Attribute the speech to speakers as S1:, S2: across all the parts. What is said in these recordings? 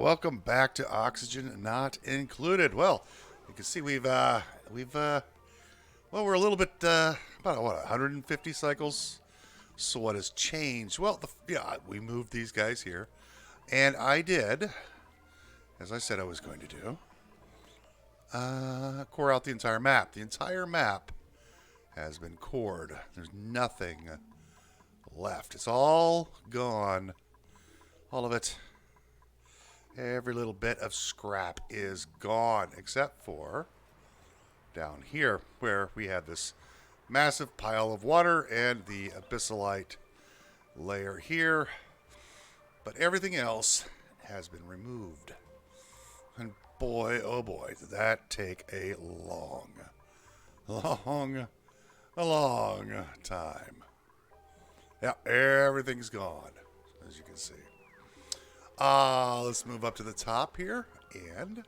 S1: welcome back to Oxygen Not Included. Well, you can see we're a little bit about what 150 cycles. So what has changed? Well, we moved these guys here, and I did, as I said I was going to do, core out the entire map. The entire map has been cored. There's nothing left. It's all gone. All of it. Every little bit of scrap is gone, except for down here, where we had this massive pile of water and the abyssalite layer here. But everything else has been removed. And boy, oh boy, did that take a long time. Yeah, everything's gone, as you can see. Let's move up to the top here, and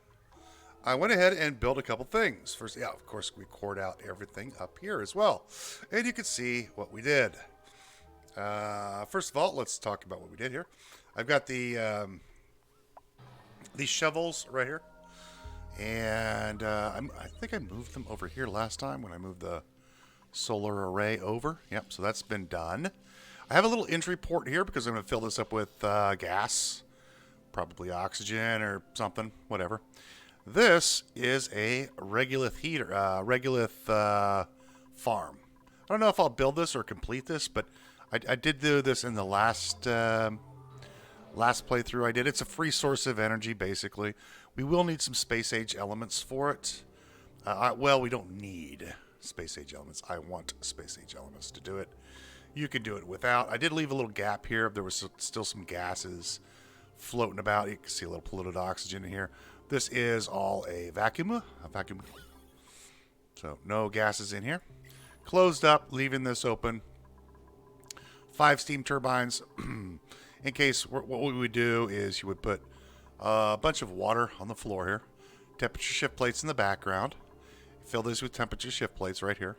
S1: I went ahead and built a couple things. First, yeah, of course, we cored out everything up here as well, and you can see what we did. First of all, let's talk about what we did here. I've got these shovels right here, and I think I moved them over here last time when I moved the solar array over. Yep, so that's been done. I have a little entry port here because I'm going to fill this up with gas. Probably oxygen or something, whatever. This is a regolith heater, regolith farm. I don't know if I'll build this or complete this, but I did do this in the last playthrough I did. It's a free source of energy, basically. We will need some space age elements for it. Well, we don't need space age elements. I want space age elements to do it. You can do it without. I did leave a little gap here. There was still some gases floating about. You can see a little polluted oxygen in here. This is all a vacuum. So no gases in here. Closed up, leaving this open. 5 steam turbines. In case, what we would do is you would put a bunch of water on the floor here. Temperature shift plates in the background. Fill these with temperature shift plates right here.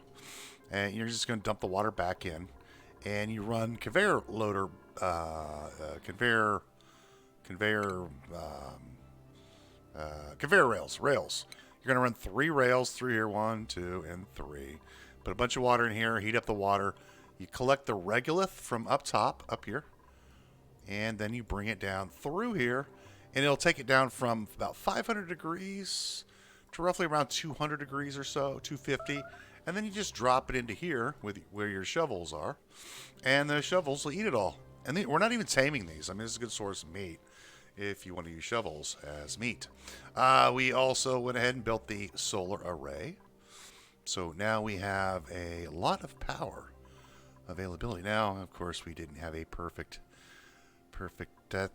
S1: And you're just going to dump the water back in. And you run conveyor rails. You're going to run 3 rails through here, 1, 2, and 3. Put a bunch of water in here, heat up the water. You collect the regolith from up top, up here, and then you bring it down through here, and it'll take it down from about 500 degrees to roughly around 200 degrees or so, 250, and then you just drop it into here where your shovels are, and the shovels will eat it all. And we're not even taming these. I mean, this is a good source of meat if you want to use shovels as meat. We also went ahead and built the solar array. So now we have a lot of power availability. Now, of course, we didn't have a perfect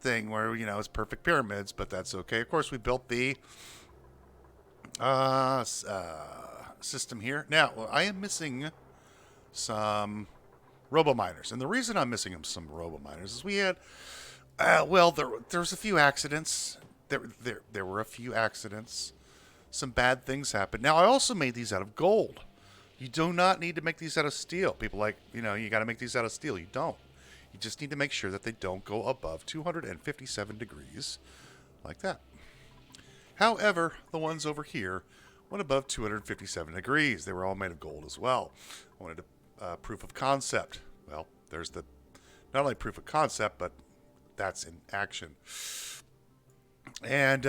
S1: thing where, it's perfect pyramids, but that's okay. Of course, we built the system here. Now, I am missing some robo-miners. And the reason I'm missing some robo-miners is we had, there was a few accidents. There were a few accidents. Some bad things happened. Now, I also made these out of gold. You do not need to make these out of steel. People like, you got to make these out of steel. You don't. You just need to make sure that they don't go above 257 degrees like that. However, the ones over here went above 257 degrees. They were all made of gold as well. I wanted a proof of concept. Well, there's the not only proof of concept, but that's in action. And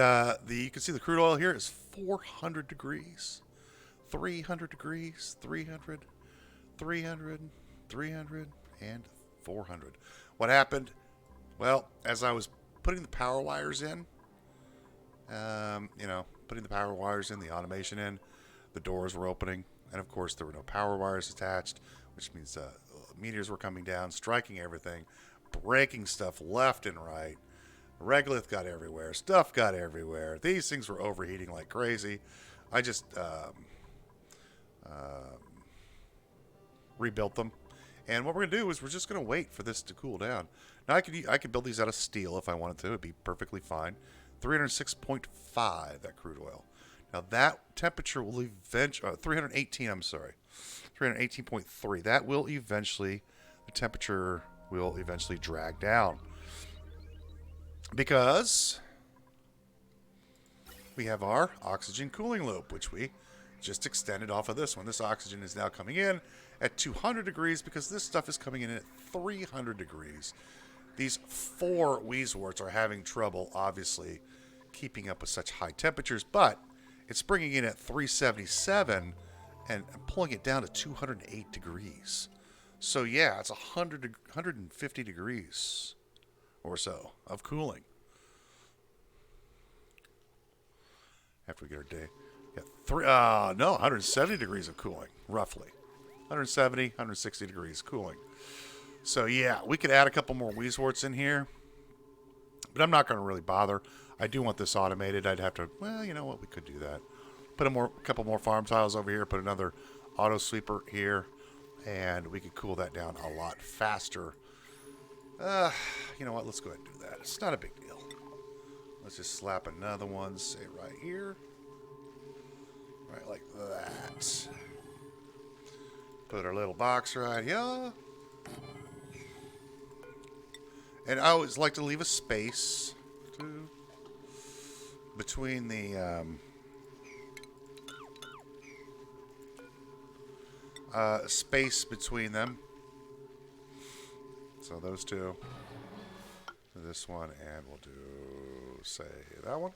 S1: you can see the crude oil here is 400 degrees, 300 degrees, 300, 300, 300, and 400. What happened? Well, as I was putting the power wires in, putting the power wires in, the automation in, the doors were opening, and of course there were no power wires attached, which means meteors were coming down, striking everything, breaking stuff left and right. Regolith got everywhere. Stuff got everywhere. These things were overheating like crazy. I just rebuilt them. And what we're going to do is we're just going to wait for this to cool down. Now, I could build these out of steel if I wanted to. It'd be perfectly fine. 306.5, that crude oil. Now, that temperature will eventually... 318, I'm sorry. 318.3. That will eventually... The temperature will eventually drag down. Because we have our oxygen cooling loop, which we just extended off of this one. This oxygen is now coming in at 200 degrees because this stuff is coming in at 300 degrees. These 4 Weezeworts are having trouble, obviously, keeping up with such high temperatures, but it's bringing in at 377 and pulling it down to 208 degrees. So yeah, it's 150 degrees or so of cooling. After we get our day. Yeah, 170 degrees of cooling, roughly. 170, 160 degrees cooling. So yeah, we could add a couple more Weezeworts in here, but I'm not going to really bother. I do want this automated. I'd have to, well, you know what, we could do that. Put a couple more farm tiles over here, put another auto sweeper here, and we could cool that down a lot faster. You know what, let's go ahead and do that. It's not a big deal. Let's just slap another one, say right here. Right like that. Put our little box right here. And I always like to leave a space between the space between them. So those two. This one, and we'll do, say, that one.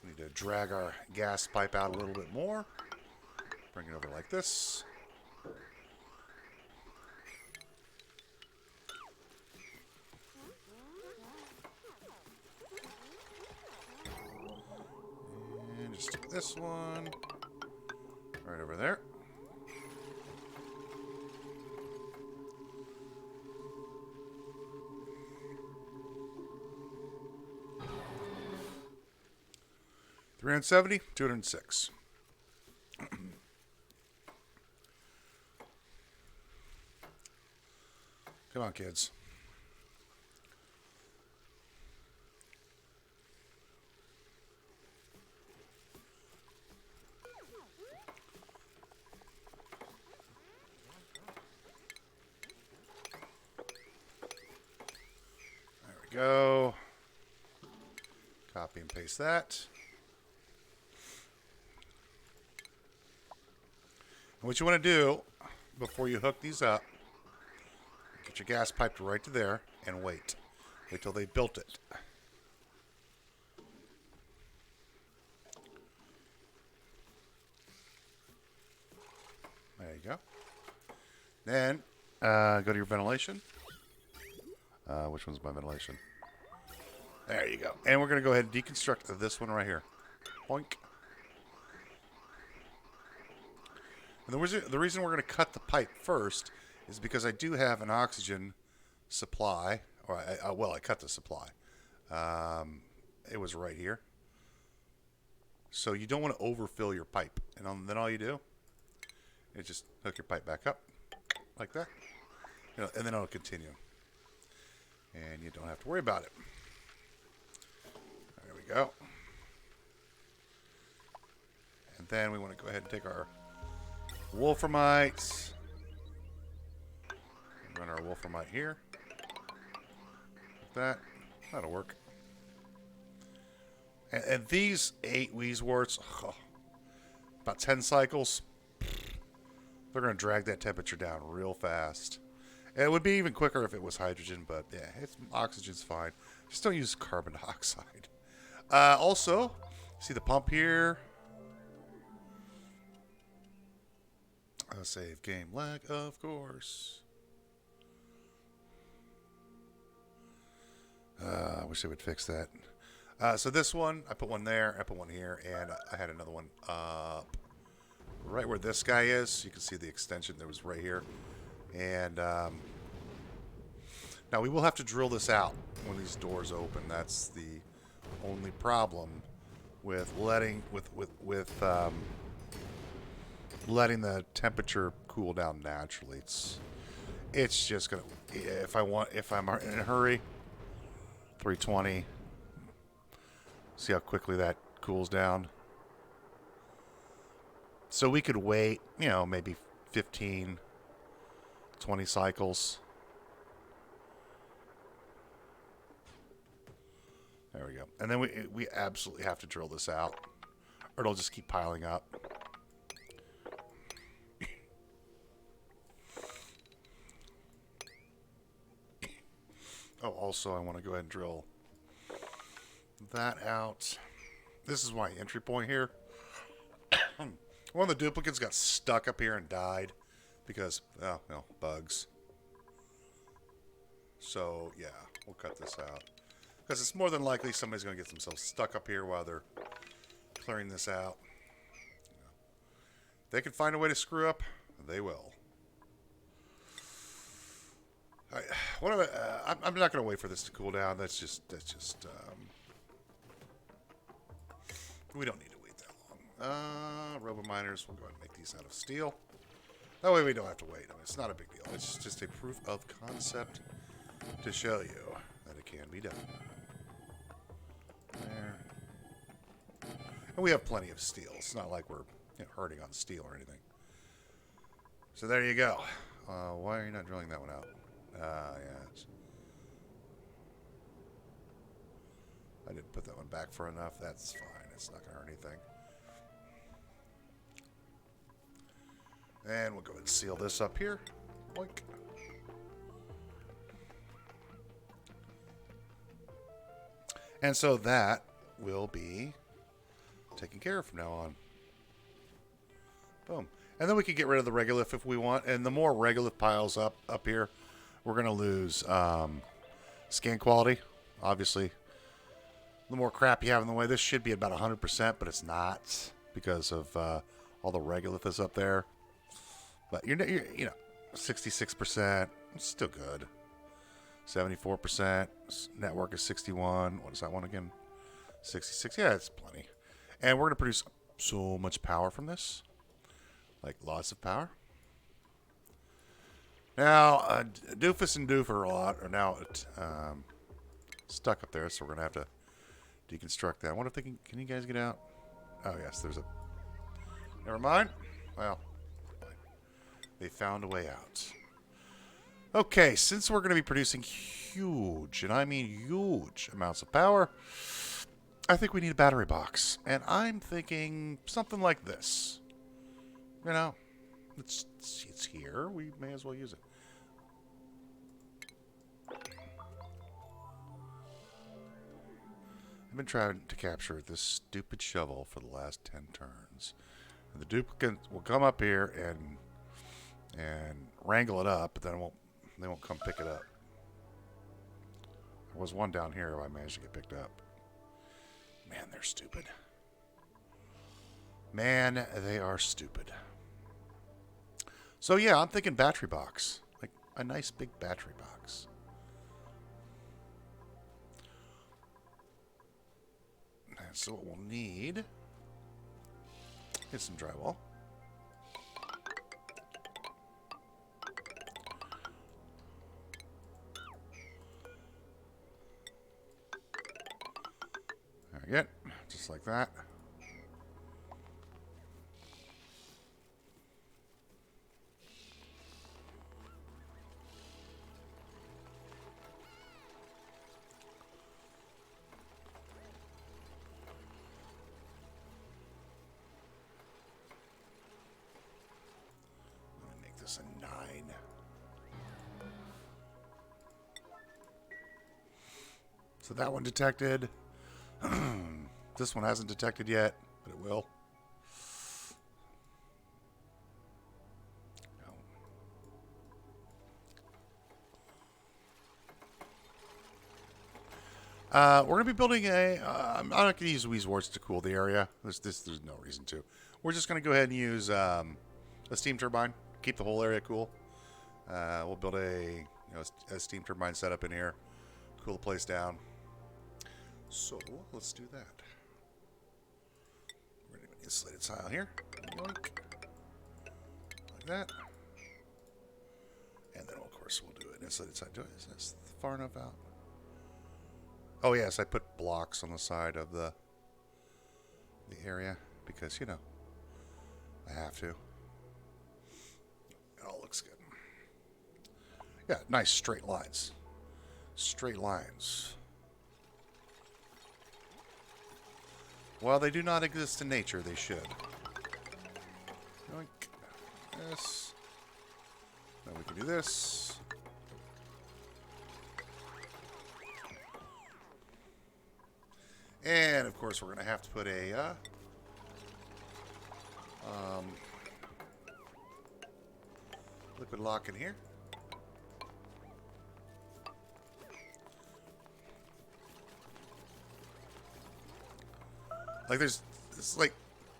S1: We need to drag our gas pipe out a little bit more. Bring it over like this. And just stick this one right over there. $370, $206. Come on, kids. There we go. Copy and paste that. And what you want to do before you hook these up, get your gas pipe right to there and wait. Wait till they built it. There you go. Then go to your ventilation. Which one's my ventilation? There you go. And we're going to go ahead and deconstruct this one right here. Boink. And the reason we're going to cut the pipe first is because I do have an oxygen supply. Or I cut the supply. It was right here. So you don't want to overfill your pipe. And then all you do is just hook your pipe back up like that. You know, and then it'll continue. And you don't have to worry about it. There we go. And then we want to go ahead and take our Wolframite. Run our Wolframite here. Like that. That'll work. And these 8 Weezeworts, about 10 cycles, they're going to drag that temperature down real fast. And it would be even quicker if it was hydrogen, but yeah, oxygen's fine. Just don't use carbon dioxide. Also, see the pump here? Save game lag, of course. I wish they would fix that. So this one, I put one there, I put one here, and I had another one up right where this guy is. You can see the extension that was right here. And now we will have to drill this out when these doors open. That's the only problem with letting letting the temperature cool down naturally. It's just gonna, if I'm in a hurry, 320. See how quickly that cools down. So we could wait, maybe 15, 20 cycles. There we go. And then we absolutely have to drill this out, or it'll just keep piling up. Oh, also I want to go ahead and drill that out. This is my entry point here. One of the duplicates got stuck up here and died because, oh, no, bugs. So, yeah, we'll cut this out. Because it's more than likely somebody's going to get themselves stuck up here while they're clearing this out. If they can find a way to screw up, they will. I'm not going to wait for this to cool down. That's just we don't need to wait that long. Robo-miners, we'll go ahead and make these out of steel. That way we don't have to wait. I mean, it's not a big deal. It's just a proof of concept to show you that it can be done. There. And we have plenty of steel. It's not like we're hurting on steel or anything. So there you go. Why are you not drilling that one out? Yeah. I didn't put that one back for enough. That's fine. It's not going to hurt anything. And we'll go ahead and seal this up here. Boink. And so that will be taken care of from now on. Boom. And then we can get rid of the regolith if we want. And the more regolith piles up here, we're going to lose scan quality. Obviously, the more crap you have in the way. This should be about 100%, but it's not because of all the regolith is up there. But you're 66%, it's still good. 74%, network is 61. What is that one again? 66. Yeah, it's plenty. And we're going to produce so much power from this. Like, lots of power. Now, Doofus and Doof are now stuck up there, so we're going to have to deconstruct that. I wonder if they can you guys get out? Oh, yes, there's a... Never mind. Well, they found a way out. Okay, since we're going to be producing huge, and I mean huge amounts of power, I think we need a battery box. And I'm thinking something like this. You know, it's here. We may as well use it. I've been trying to capture this stupid shovel for the last 10 turns. And the duplicate will come up here and wrangle it up, but then they won't come pick it up. There was one down here I managed to get picked up. Man, they're stupid. Man, they are stupid. So yeah, I'm thinking battery box. Like a nice big battery box. And so what we'll need is some drywall. There we go. Just like that. A 9. So that one detected. This one hasn't detected yet, but it will. We're going to be building a... I'm not going to use Weezewarts to cool the area. There's no reason to. We're just going to go ahead and use a steam turbine. Keep the whole area cool. We'll build a steam turbine setup in here. Cool the place down. So, let's do that. We're going to do an insulated tile here. Like that. And then, of course, we'll do an insulated tile. Is this far enough out? Oh, yes, I put blocks on the side of the area because, I have to. It all looks good. Yeah, nice straight lines. Straight lines. While they do not exist in nature, they should. Yoink. This. Then we can do this. And, of course, we're going to have to put a liquid lock in here. Like, there's like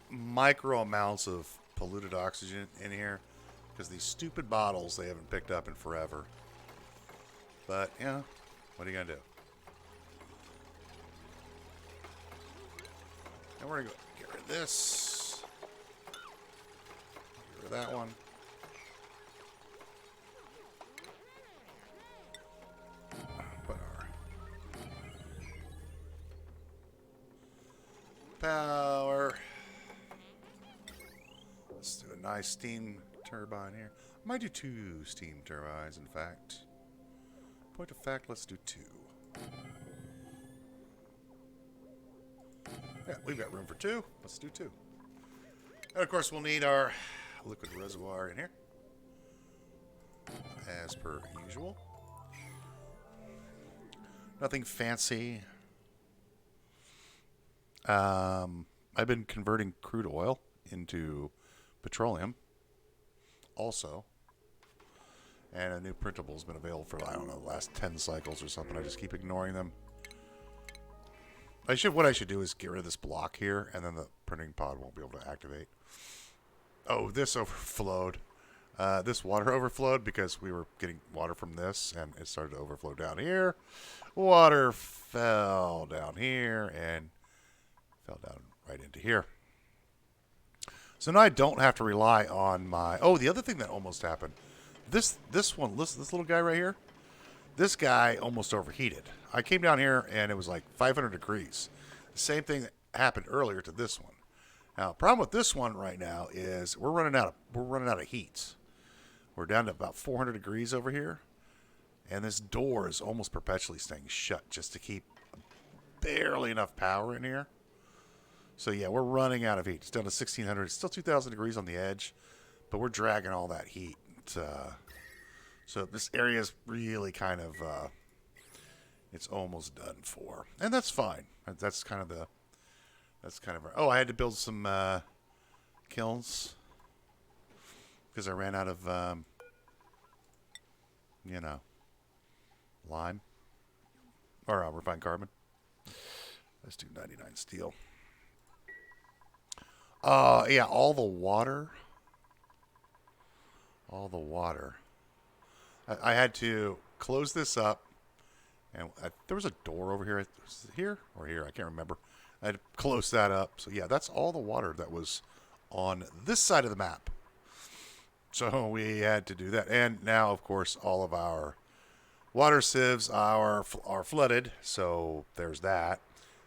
S1: micro amounts of polluted oxygen in here because these stupid bottles they haven't picked up in forever. But, you know, what are you going to do? And we're going to get rid of this. Get rid of that one. Put our power. Let's do a nice steam turbine here. I might do 2 steam turbines, in fact. Point of fact, let's do 2. Yeah, we've got room for 2. Let's do 2. And of course, we'll need our liquid reservoir in here, as per usual. Nothing fancy. I've been converting crude oil into petroleum also. And a new printable has been available for, I don't know, the last 10 cycles or something. I just keep ignoring them. What I should do is get rid of this block here, and then the printing pod won't be able to activate. Oh, this overflowed. This water overflowed because we were getting water from this, and it started to overflow down here. Water fell down here, and fell down right into here. So now I don't have to rely on my... Oh, the other thing that almost happened. This little guy right here. This guy almost overheated. I came down here and it was like 500 degrees. The same thing that happened earlier to this one. Now, the problem with this one right now is we're running out of heat. We're down to about 400 degrees over here, and this door is almost perpetually staying shut just to keep barely enough power in here. So yeah, we're running out of heat. It's down to 1600. It's still 2000 degrees on the edge, but we're dragging all that heat. So this area is really kind of, it's almost done for. And that's fine. That's kind of oh, I had to build some kilns because I ran out of, lime or refined carbon. Let's do 99 steel. Yeah, all the water. I had to close this up, and there was a door over here. Was it here or here? I can't remember. I had to close that up. So yeah, that's all the water that was on this side of the map. So we had to do that. And now, of course, all of our water sieves are flooded. So there's that.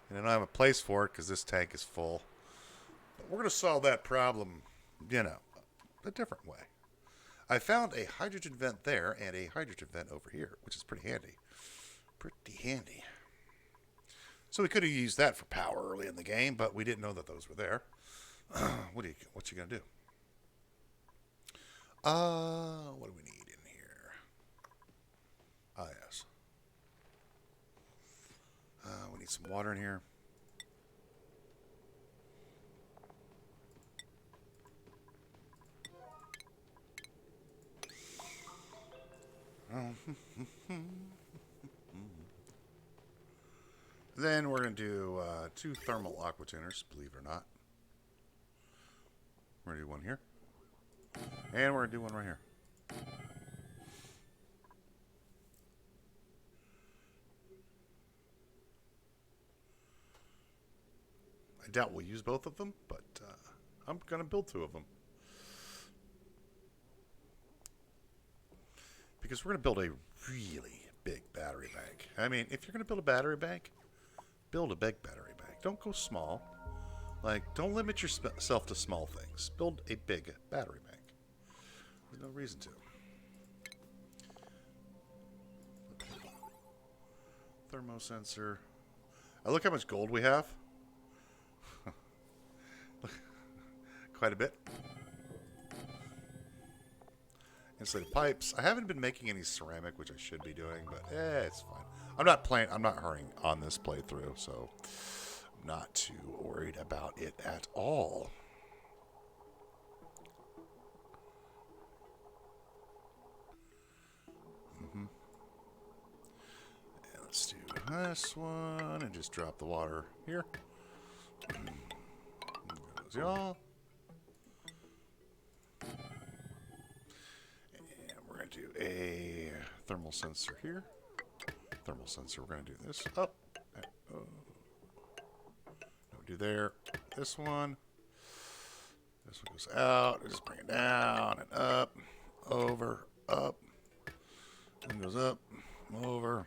S1: And I don't have a place for it because this tank is full. But we're going to solve that problem, a different way. I found a hydrogen vent there and a hydrogen vent over here, which is pretty handy. So we could have used that for power early in the game, but we didn't know that those were there. What you gonna do? What do we need in here? Ah, yes. We need some water in here. Then we're going to do 2 thermal aqua tuners, believe it or not. We're going to do one here. And we're going to do one right here. I doubt we'll use both of them, but I'm going to build 2 of them. Because we're going to build a really big battery bank. I mean, if you're going to build a battery bank, build a big battery bank. Don't go small. Like, don't limit yourself to small things. Build a big battery bank. There's no reason to. Thermosensor. Look how much gold we have. quite a bit. Insulated pipes. I haven't been making any ceramic, which I should be doing, but it's fine. I'm not hurrying on this playthrough, so I'm not too worried about it at all. And let's do this one and just drop the water here. Goes y'all. Do a thermal sensor here. Thermal sensor, we're going to do this up. No, do there. This one. This one goes out. Just bring it down and up, over, up. And goes up, over.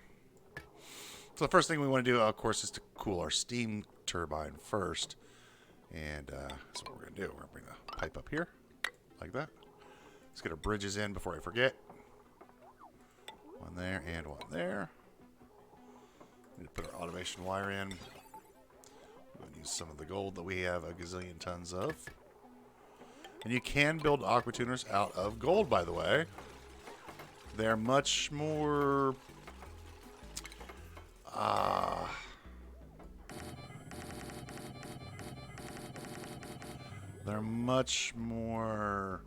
S1: So the first thing we want to do, of course, is to cool our steam turbine first. And that's what we're going to do. We're going to bring the pipe up here, like that. Let's get our bridges in before I forget. One there and one there. Need to put our automation wire in. We're going to use some of the gold that we have a gazillion tons of. And you can build aqua tuners out of gold, by the way. They're much more... they're much more...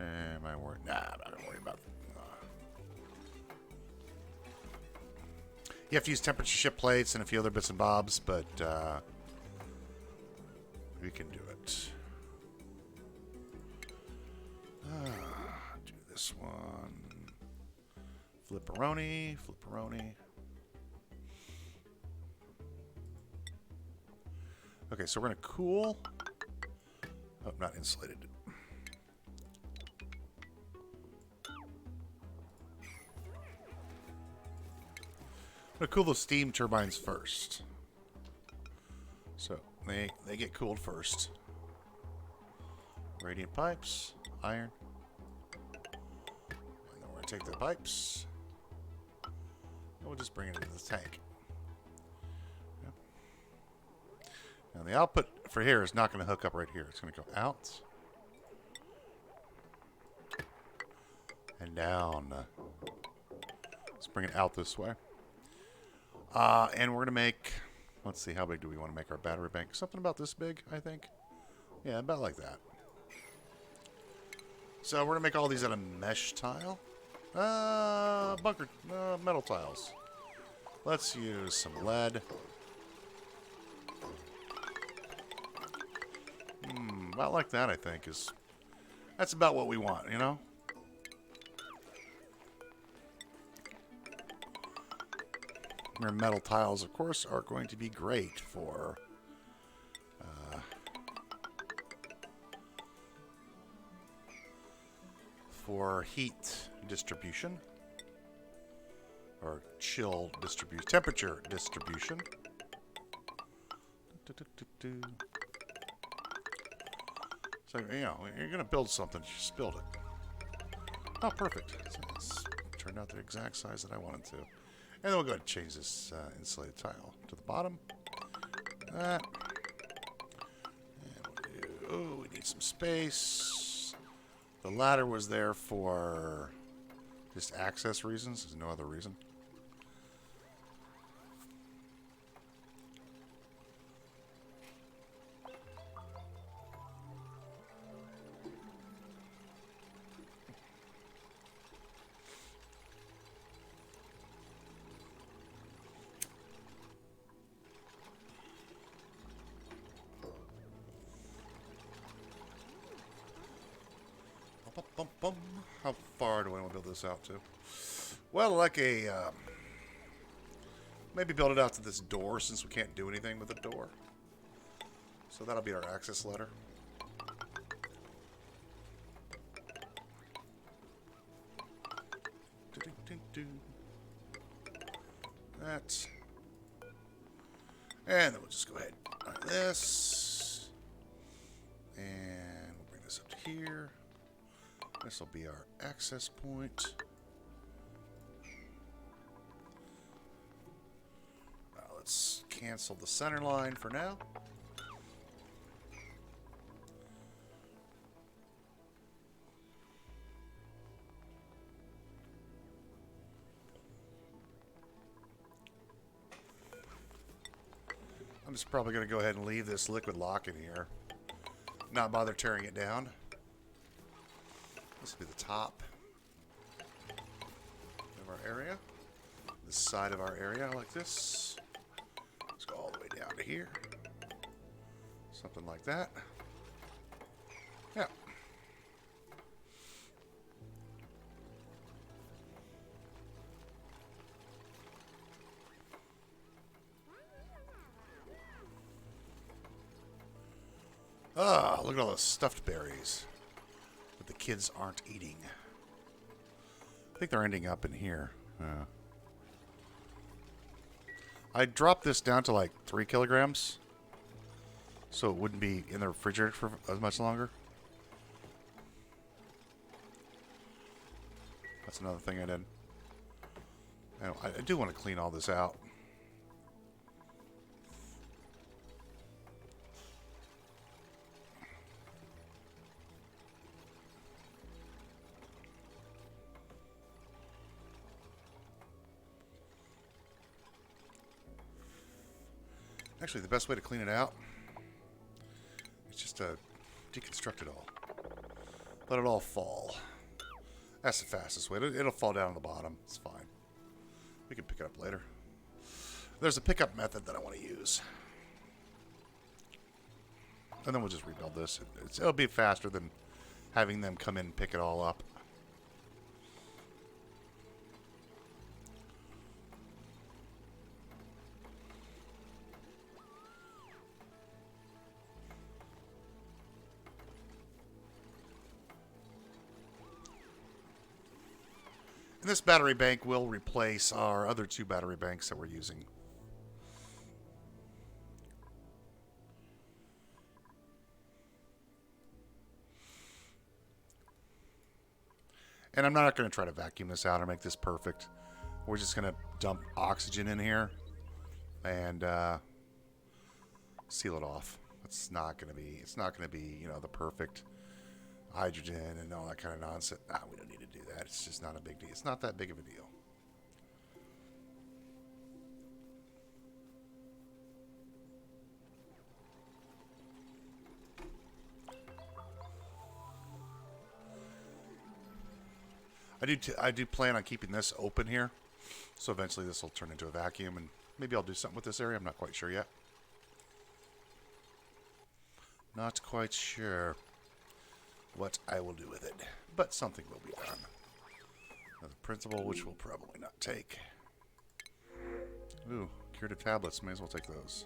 S1: Am I worried? Nah, I'm not going to worry about it. You have to use temperature shift plates and a few other bits and bobs, but we can do it. Do this one. Flipperoni, flipperoni. Okay, so we're going to cool. Oh, not insulated. I'm going to cool the steam turbines first. So they get cooled first. Radiant pipes, iron. And then we're going to take the pipes. And we'll just bring it into the tank. Yep. Now the output for here is not going to hook up right here. It's going to go out. And down. Let's bring it out this way. And we're going to make, let's see, how big do we want to make our battery bank? Something about this big, I think. Yeah, about like that. So we're going to make all these out of mesh tile. Metal tiles. Let's use some lead. About like that, I think, that's about what we want, you know? Your metal tiles, of course, are going to be great for heat distribution or chill distribution, temperature distribution. So, you know, you're going to build something, just build it. Oh, perfect. It's turned out the exact size that I wanted to. And then we'll go ahead and change this insulated tile to the bottom. That. And we'll do, oh, we need some space. The ladder was there for just access reasons. There's no other reason. How far do I want to build this out to? Well, like a... maybe build it out to this door, since we can't do anything with the door. So that'll be our access ladder. That. And then we'll just go ahead like this. And we'll bring this up to here. This will be our access point. Let's cancel the center line for now. I'm just probably going to go ahead and leave this liquid lock in here. Not bother tearing it down. This will be the top of our area. This side of our area like this. Let's go all the way down to here. Something like that. Yeah. Ah, look at all those stuffed berries that the kids aren't eating. I think they're ending up in here. I dropped this down to like 3 kilograms, so it wouldn't be in the refrigerator for as much longer. That's another thing I did. I do want to clean all this out. Actually, the best way to clean it out is just to deconstruct it all. Let it all fall. That's the fastest way. It'll fall down on the bottom. It's fine. We can pick it up later. There's a pickup method that I want to use. And then we'll just rebuild this. It'll be faster than having them come in and pick it all up. And this battery bank will replace our other 2 battery banks that we're using. And I'm not going to try to vacuum this out or make this perfect. We're just going to dump oxygen in here and seal it off. It's not going to be, you know, the perfect hydrogen and all that kind of nonsense. Nah, we don't need to do that. It's just not a big deal. It's not that big of a deal. I do plan on keeping this open here, so eventually this will turn into a vacuum, and maybe I'll do something with this area. I'm not quite sure yet. Not quite sure what I will do with it, but something will be done. Another principle, which we'll probably not take. Ooh, curative tablets. May as well take those.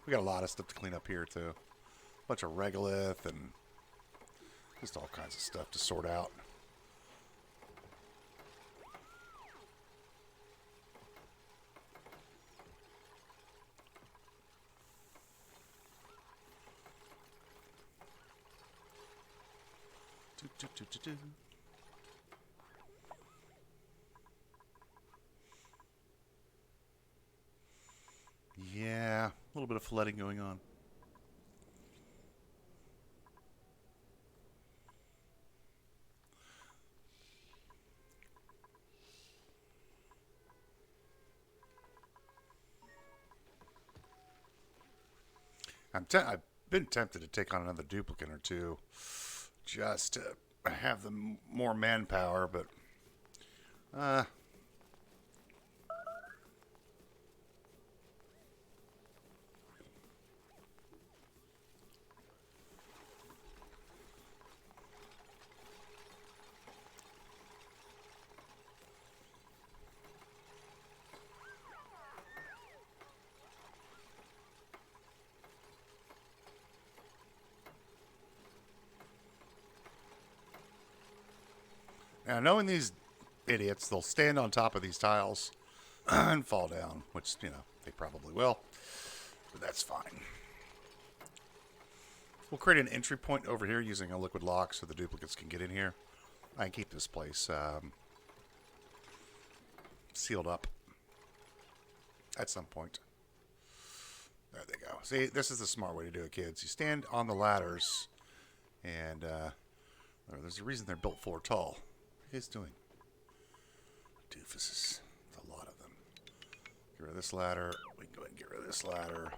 S1: We got a lot of stuff to clean up here, too. A bunch of regolith and just all kinds of stuff to sort out. Yeah, a little bit of flooding going on. I've been tempted to take on another duplicate or two just to have them more manpower, but now, knowing these idiots, they'll stand on top of these tiles and fall down, which, you know, they probably will. But that's fine. We'll create an entry point over here using a liquid lock so the duplicates can get in here. I can keep this place sealed up at some point. There they go. See, this is the smart way to do it, kids. You stand on the ladders, and there's a reason they're built floor tall. What are you guys doing? Doofuses. There's a lot of them. Get rid of this ladder. We can go ahead and get rid of this ladder.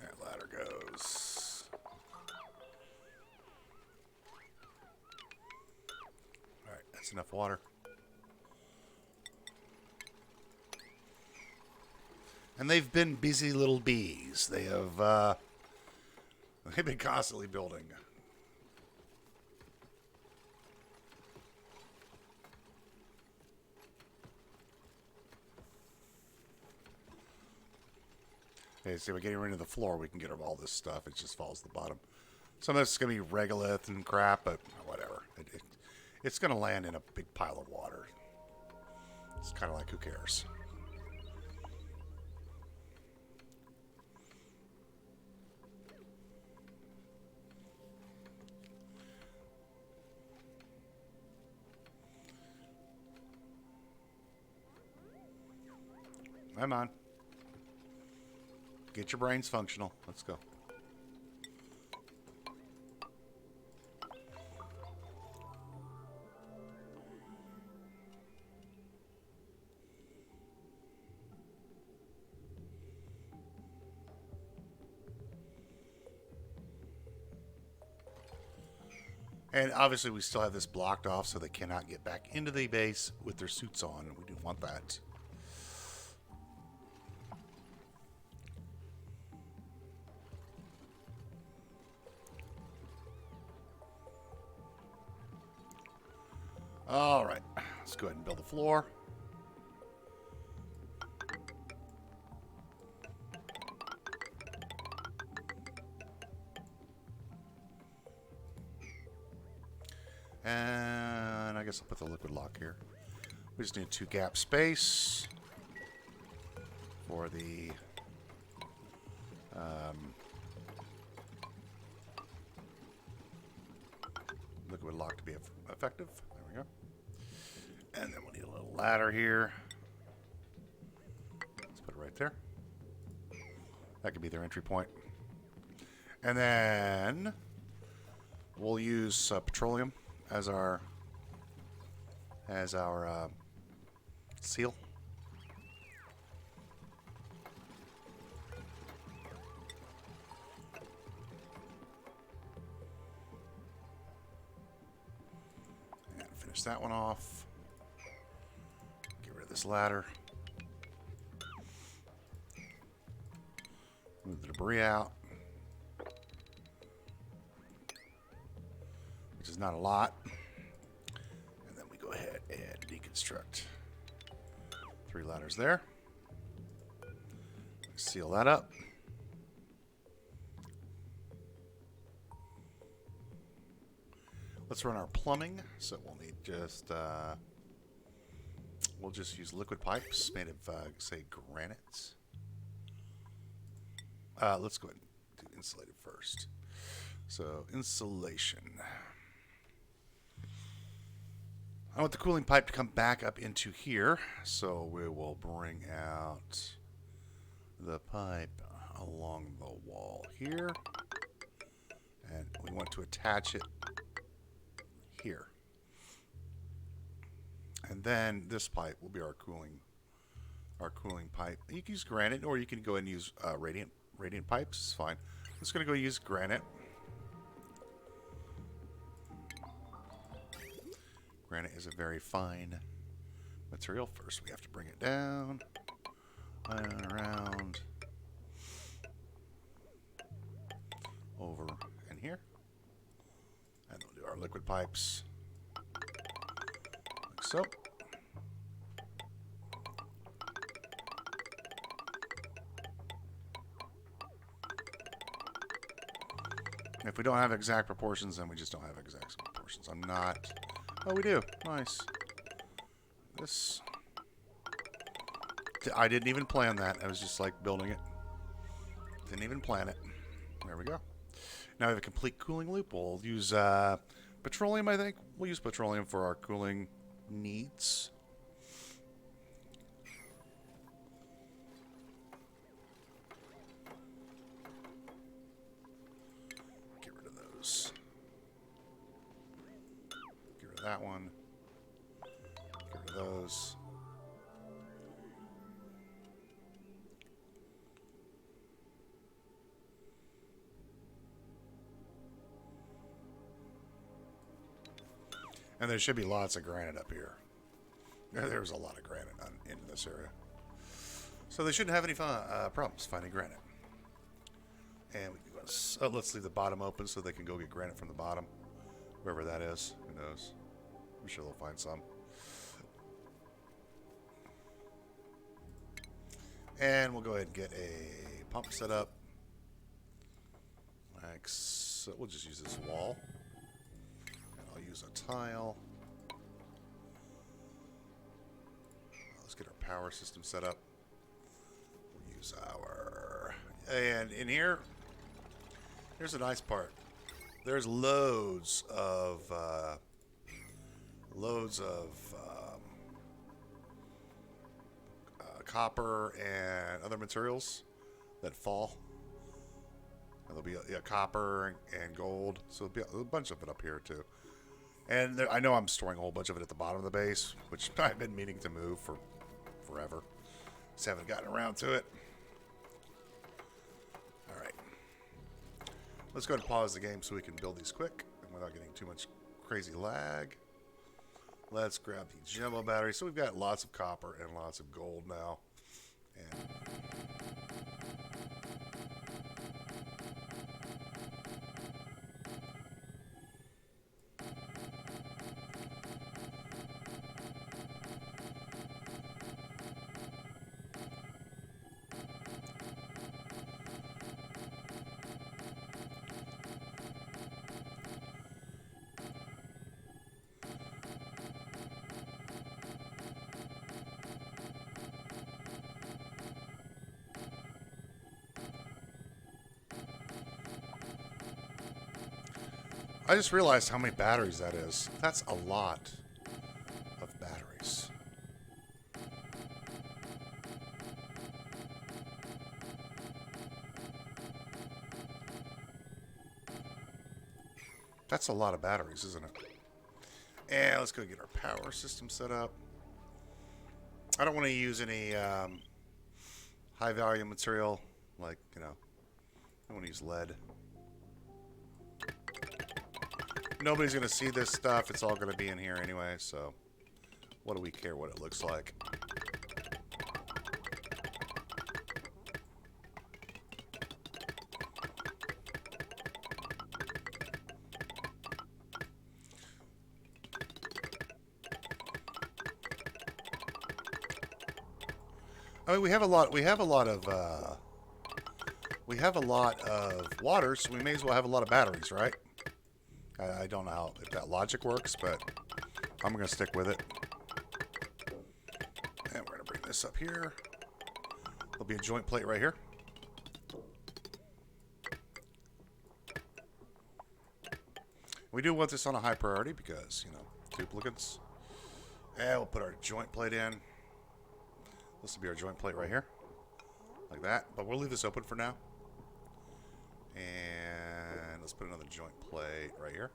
S1: That ladder goes. Alright, that's enough water. And they've been busy little bees. They have, they've been constantly building. Okay, so we're getting rid of the floor. We can get rid of all this stuff. It just falls to the bottom. Some of this is going to be regolith and crap, but whatever. It's going to land in a big pile of water. It's kind of like, who cares? Come on. Get your brains functional. Let's go. And obviously we still have this blocked off so they cannot get back into the base with their suits on. We do want that. All right, let's go ahead and build the floor. And I guess I'll put the liquid lock here. We just need 2 gap space for the liquid lock to be effective. There we go. And then we'll need a little ladder here. Let's put it right there. That could be their entry point. And then we'll use petroleum as our seal. And finish that one off. Get rid of this ladder. Move the debris out, which is not a lot. And then we go ahead and deconstruct. 3 ladders there. Seal that up. Let's run our plumbing. So we'll need just we'll just use liquid pipes made of say granite. Let's go ahead and do insulated first. So insulation. I want the cooling pipe to come back up into here, so we will bring out the pipe along the wall here, and we want to attach it here. And then this pipe will be our cooling pipe. You can use granite, or you can go ahead and use radiant pipes. It's fine. I'm just going to go use granite. Granite is a very fine material. First, we have to bring it down and around over in here, and we'll do our liquid pipes like so. If we don't have exact proportions, then we just don't have exact proportions. I'm not... Oh, we do. Nice. This... I didn't even plan that. I was just, like, building it. Didn't even plan it. There we go. Now we have a complete cooling loop. We'll use petroleum, I think. We'll use petroleum for our cooling needs. Get rid of those. Get rid of that one. Get rid of those. And there should be lots of granite up here. There's a lot of granite in this area. So they shouldn't have any problems finding granite. And we can go, let's leave the bottom open so they can go get granite from the bottom. Wherever that is. Who knows? I'm sure they'll find some. And we'll go ahead and get a pump set up. Like so. We'll just use this wall. I'll use a tile. Let's get our power system set up. We'll use our... And in here, here's the nice part. There's loads of copper and other materials that fall. And there'll be copper and gold. So there'll be a bunch of it up here too. And there, I know I'm storing a whole bunch of it at the bottom of the base, which I've been meaning to move for forever. Just haven't gotten around to it. Alright. Let's go ahead and pause the game so we can build these quick and without getting too much crazy lag. Let's grab the jumbo battery. So we've got lots of copper and lots of gold now. And I just realized how many batteries that is. That's a lot of batteries. That's a lot of batteries, isn't it? And let's go get our power system set up. I don't want to use any high value material like, you know, I want to use lead. Nobody's going to see this stuff. It's all going to be in here anyway, so what do we care what it looks like? I mean, we have a lot of water, so we may as well have a lot of batteries, right? I don't know how, if that logic works, but I'm going to stick with it. And we're going to bring this up here. There'll be a joint plate right here. We do want this on a high priority because, you know, duplicates. And we'll put our joint plate in. This will be our joint plate right here. Like that. But we'll leave this open for now. And let's put another joint plate right here.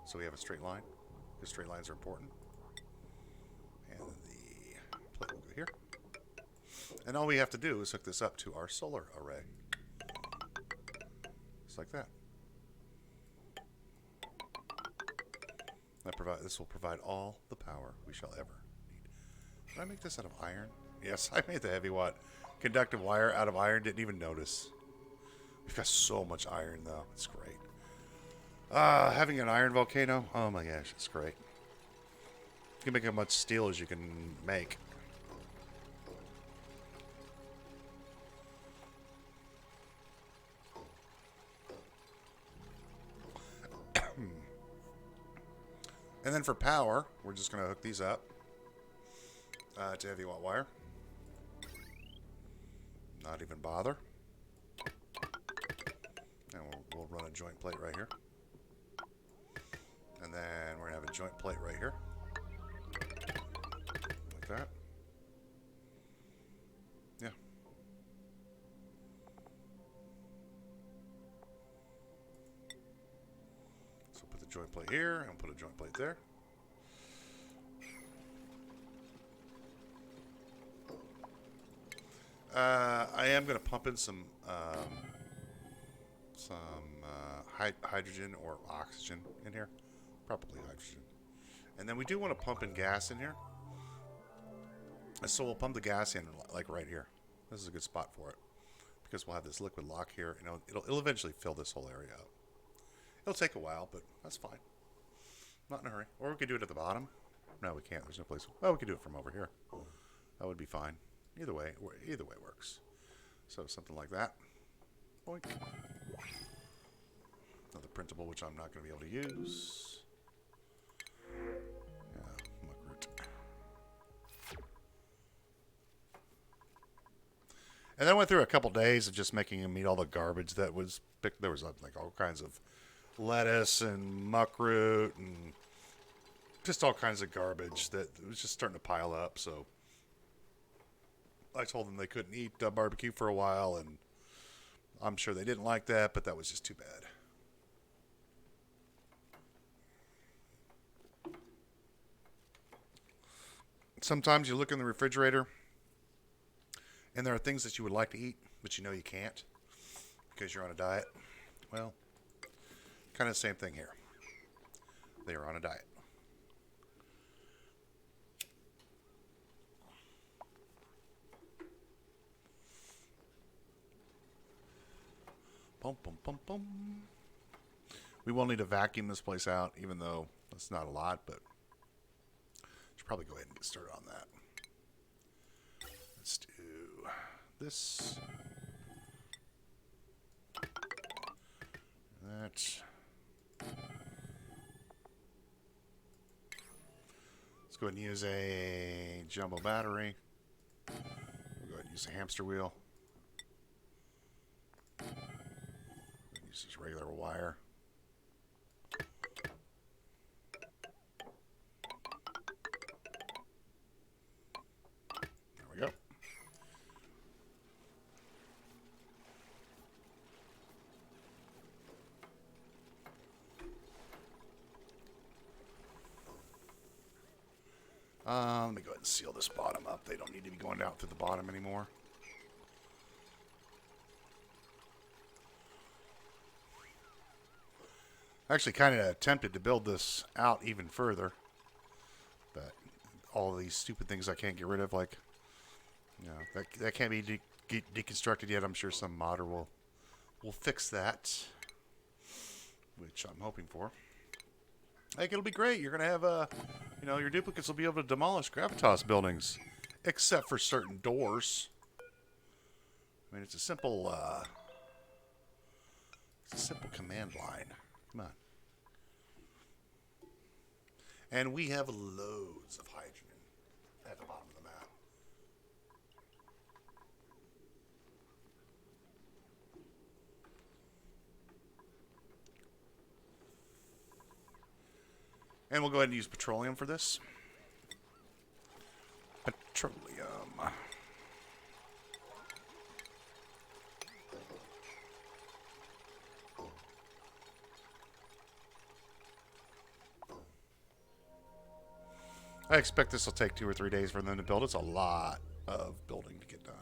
S1: So we have a straight line. Because straight lines are important. And then the plate will go here. And all we have to do is hook this up to our solar array. Just like that. This will provide all the power we shall ever need. Did I make this out of iron? Yes, I made the heavy watt conductive wire out of iron. Didn't even notice. We've got so much iron, though. It's great. Having an iron volcano, oh my gosh, it's great. You can make as much steel as you can make. And then for power, we're just going to hook these up to heavy watt wire. Not even bother. And we'll run a joint plate right here. And then we're going to have a joint plate right here. Like that. Yeah. So put the joint plate here and put a joint plate there. I am going to pump in some hydrogen or oxygen in here. Probably hydrogen. And then we do want to pump in gas in here. So we'll pump the gas in like right here. This is a good spot for it. Because we'll have this liquid lock here. And it'll eventually fill this whole area up. It'll take a while, but that's fine. Not in a hurry. Or we could do it at the bottom. No, we can't. There's no place. Well, we could do it from over here. That would be fine. Either way works. So something like that. Boink. Another printable, which I'm not going to be able to use. Yeah, muckroot. And then I went through a couple days of just making him eat all the garbage that was picked. There was like all kinds of lettuce and muckroot and just all kinds of garbage that was just starting to pile up. So I told them they couldn't eat barbecue for a while, and I'm sure they didn't like that, but that was just too bad. Sometimes you look in the refrigerator, and there are things that you would like to eat, but you know you can't because you're on a diet. Well, kind of the same thing here. They are on a diet. Boom, boom, boom, boom. We will need to vacuum this place out, even though that's not a lot, but should probably go ahead and get started on that. Let's do this. That. Let's go ahead and use a jumbo battery. We'll go ahead and use a hamster wheel. Use just regular wire. There we go. Let me go ahead and seal this bottom up. They don't need to be going out through the bottom anymore. I actually kind of attempted to build this out even further, but all of these stupid things I can't get rid of, like, you know, that can't be deconstructed yet. I'm sure some modder will fix that, which I'm hoping for. Like, it'll be great. You're gonna have you know, your duplicates will be able to demolish gravitas buildings, except for certain doors. I mean, it's a simple command line. Come on. And we have loads of hydrogen at the bottom of the map. And we'll go ahead and use petroleum for this. Petroleum. I expect this will take 2 or 3 days for them to build. It's a lot of building to get done.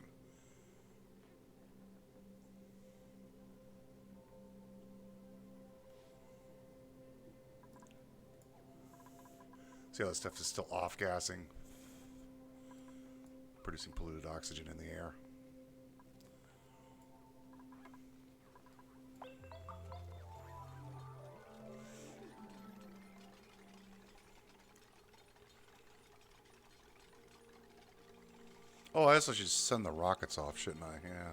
S1: See how that stuff is still off-gassing, producing polluted oxygen in the air. Oh, I also should send the rockets off, shouldn't I? Yeah.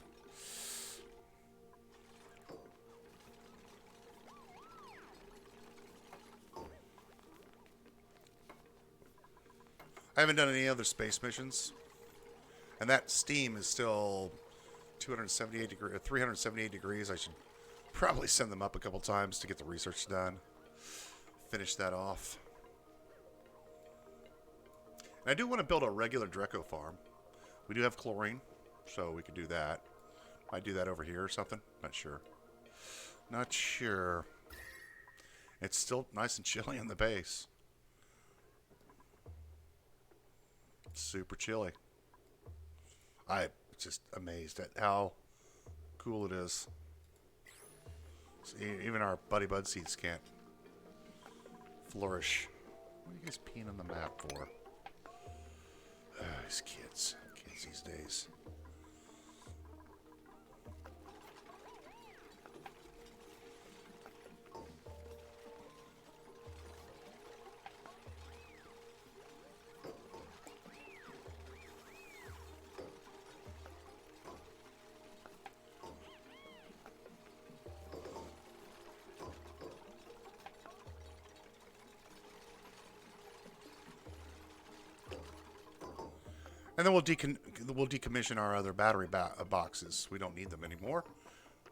S1: I haven't done any other space missions. And that steam is still 278 degree, 378 degrees. I should probably send them up a couple times to get the research done. Finish that off. And I do want to build a regular Dreco farm. We do have chlorine, so we could do that. Might do that over here or something. Not sure. Not sure. It's still nice and chilly in the base. Super chilly. I'm just amazed at how cool it is. So even our buddy bud seeds can't flourish. What are you guys peeing on the map for? These kids these days. And then we'll decommission our other battery boxes. We don't need them anymore.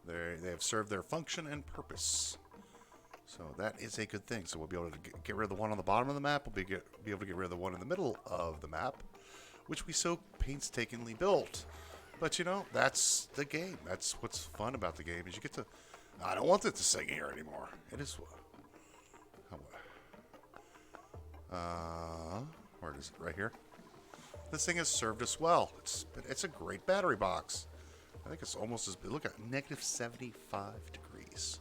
S1: They have served their function and purpose. So that is a good thing. So we'll be able to get rid of the one on the bottom of the map. We'll be able to get rid of the one in the middle of the map, which we so painstakingly built. But, you know, that's the game. That's what's fun about the game is you get to... I don't want it to sing here anymore. It is... where is it? Right here? This thing has served us well. It's a great battery box. I think it's almost as big. Look at negative 75 degrees.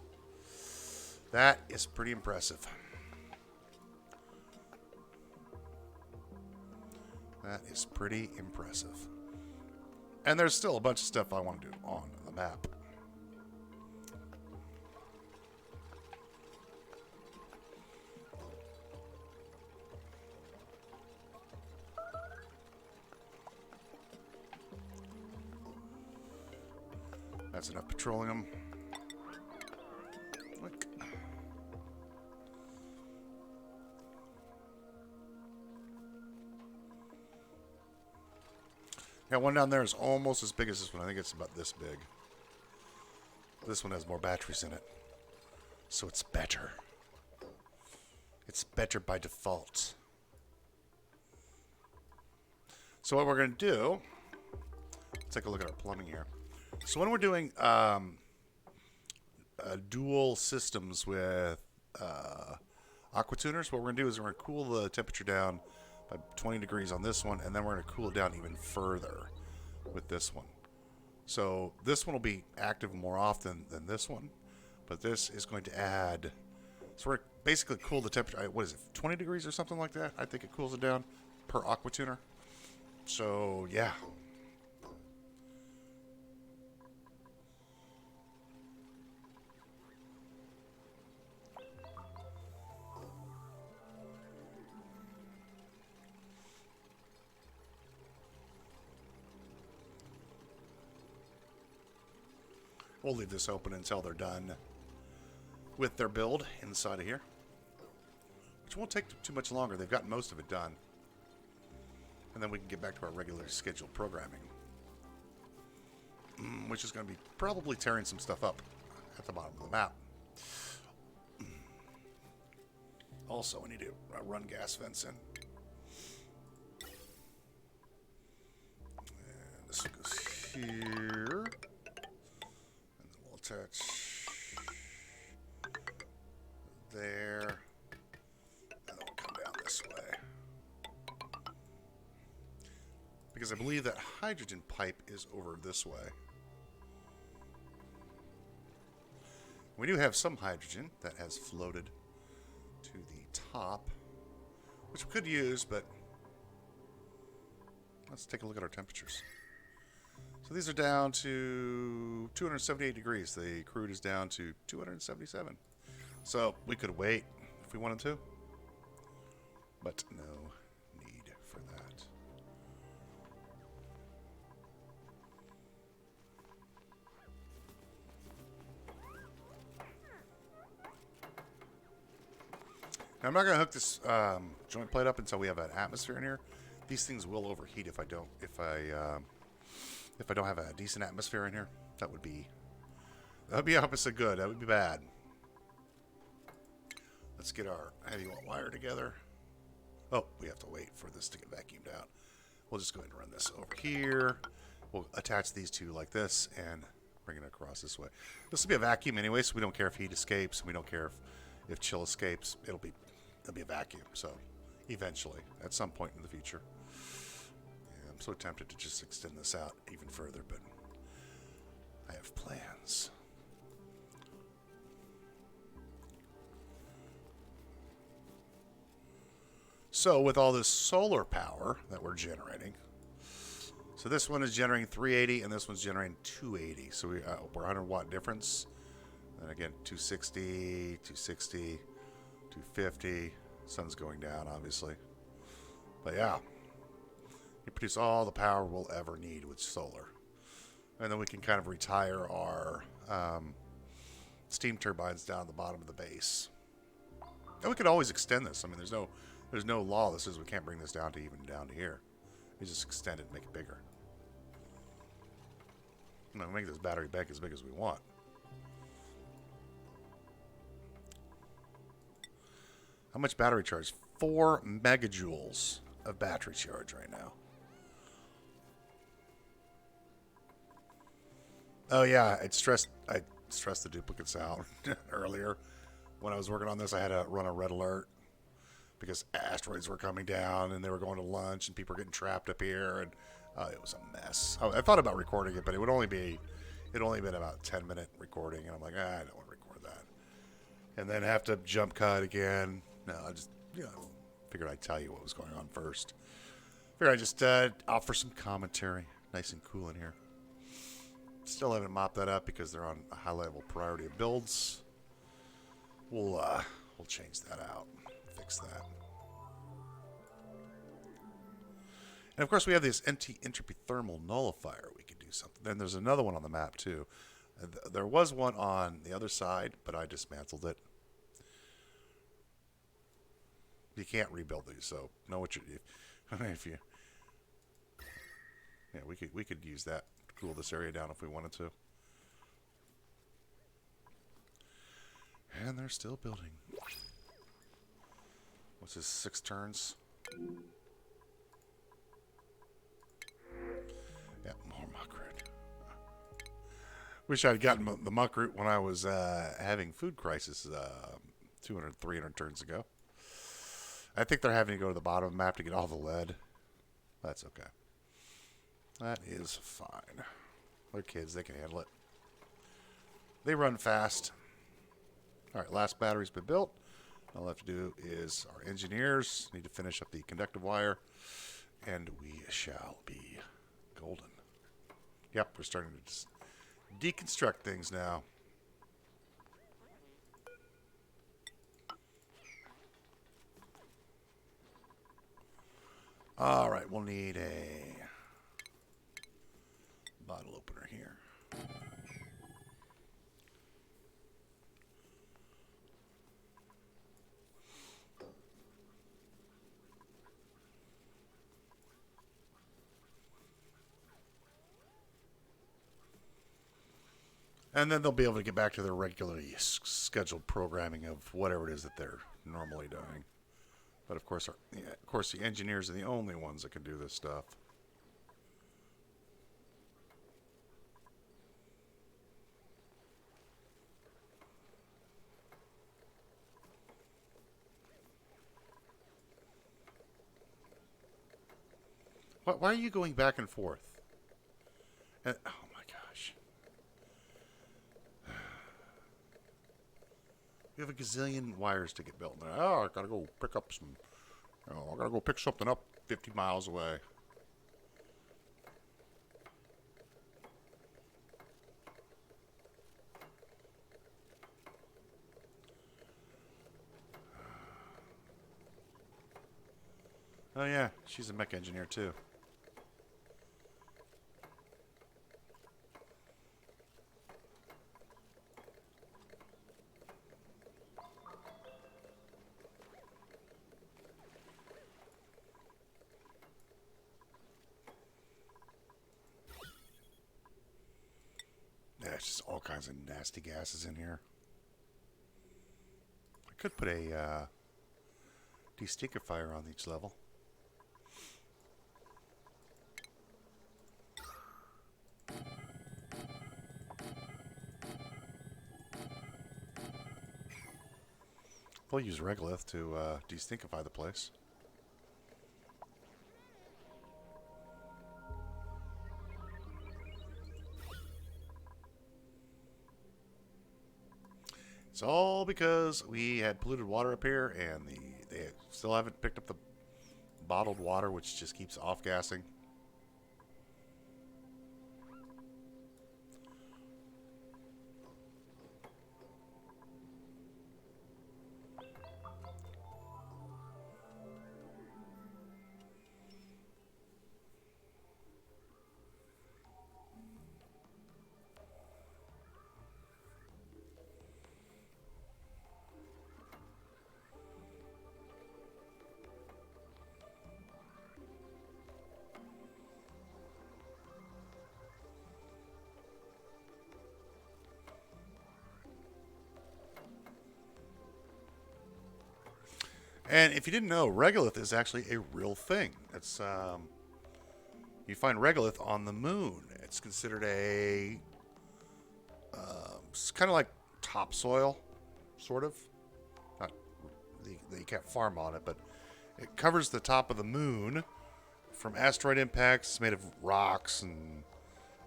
S1: That is pretty impressive. That is pretty impressive. And there's still a bunch of stuff I want to do on the map. That's enough petroleum. Look. Yeah, one down there is almost as big as this one. I think it's about this big. This one has more batteries in it. So it's better. It's better by default. So what we're going to do, let's take a look at our plumbing here. So when we're doing dual systems with aqua tuners, what we're going to do is we're going to cool the temperature down by 20 degrees on this one, and then we're going to cool it down even further with this one. So this one will be active more often than this one, but this is going to add... So we're basically cool the temperature... What is it, 20 degrees or something like that? I think it cools it down per aqua tuner. So, yeah. We'll leave this open until they're done with their build inside of here, which won't take too much longer. They've gotten most of it done. And then we can get back to our regular scheduled programming, which is going to be probably tearing some stuff up at the bottom of the map. Also, we need to run gas vents in. And this goes here. Attach there, and then we'll come down this way. Because I believe that hydrogen pipe is over this way. We do have some hydrogen that has floated to the top, which we could use, but let's take a look at our temperatures. So these are down to 278 degrees. The crude is down to 277. So we could wait if we wanted to, but no need for that. Now I'm not going to hook this joint plate up until we have an atmosphere in here. These things will overheat if I If I don't have a decent atmosphere in here, that would be opposite good. That would be bad. Let's get our heavy wire together. Oh, we have to wait for this to get vacuumed out. We'll just go ahead and run this over here. We'll attach these two like this and bring it across this way. This will be a vacuum anyway, so we don't care if heat escapes. We don't care if chill escapes. It'll be a vacuum. So eventually, at some point in the future. Yeah, I'm so tempted to just extend this out even further, but I have plans. So with all this solar power that we're generating, so this one is generating 380 and this one's generating 280. So we're 100-watt difference. And again, 260, 260, 250. Sun's going down, obviously. But yeah, we produce all the power we'll ever need with solar. And then we can kind of retire our steam turbines down at the bottom of the base. And we could always extend this. I mean, there's no law that says we can't bring this down to even down to here. We just extend it and make it bigger. You know, make this battery bank as big as we want. How much battery charge? 4 megajoules of battery charge right now. Oh yeah, I stressed the duplicates out earlier. When I was working on this, I had to run a red alert because asteroids were coming down and they were going to lunch and people were getting trapped up here, and it was a mess. I thought about recording it, but it only been about 10-minute recording, and I'm like, I don't want to record that. And then have to jump cut again. No, I just figured I'd tell you what was going on first. Figured I'd just offer some commentary, nice and cool in here. Still haven't mopped that up because they're on a high level priority of builds. We'll change that out, fix that. And of course we have this anti-entropy thermal nullifier. We could do something. Then there's another one on the map too. There was one on the other side, but I dismantled it. You can't rebuild these, so know what we could use that to cool this area down if we wanted to. And they're still building. What's this, 6 turns? Yeah, more muck root. Wish I'd gotten the muck root when I was having food crisis 200, 300 turns ago. I think they're having to go to the bottom of the map to get all the lead. That's okay. That is fine. They're kids, they can handle it. They run fast. Alright, last battery's been built. All I have to do is our engineers need to finish up the conductive wire, and we shall be golden. Yep, we're starting to just deconstruct things now. Alright, we'll need a bottle opener here. And then they'll be able to get back to their regularly scheduled programming of whatever it is that they're normally doing. But of course, the engineers are the only ones that can do this stuff. Why are you going back and forth? And, oh my gosh. We have a gazillion wires to get built. Oh, I gotta go pick up some. Oh, I gotta go pick something up 50 miles away. Oh yeah, she's a mech engineer too. it's just all kinds of nasty gases in here. I could put a destinkifier on each level. We'll use regolith to destinkify the place. It's all because we had polluted water up here, and they still haven't picked up the bottled water, which just keeps off-gassing. And if you didn't know, regolith is actually a real thing. It's you find regolith on the moon. It's considered it's kind of like topsoil, sort of. Not you can't farm on it, but it covers the top of the moon from asteroid impacts. It's made of rocks and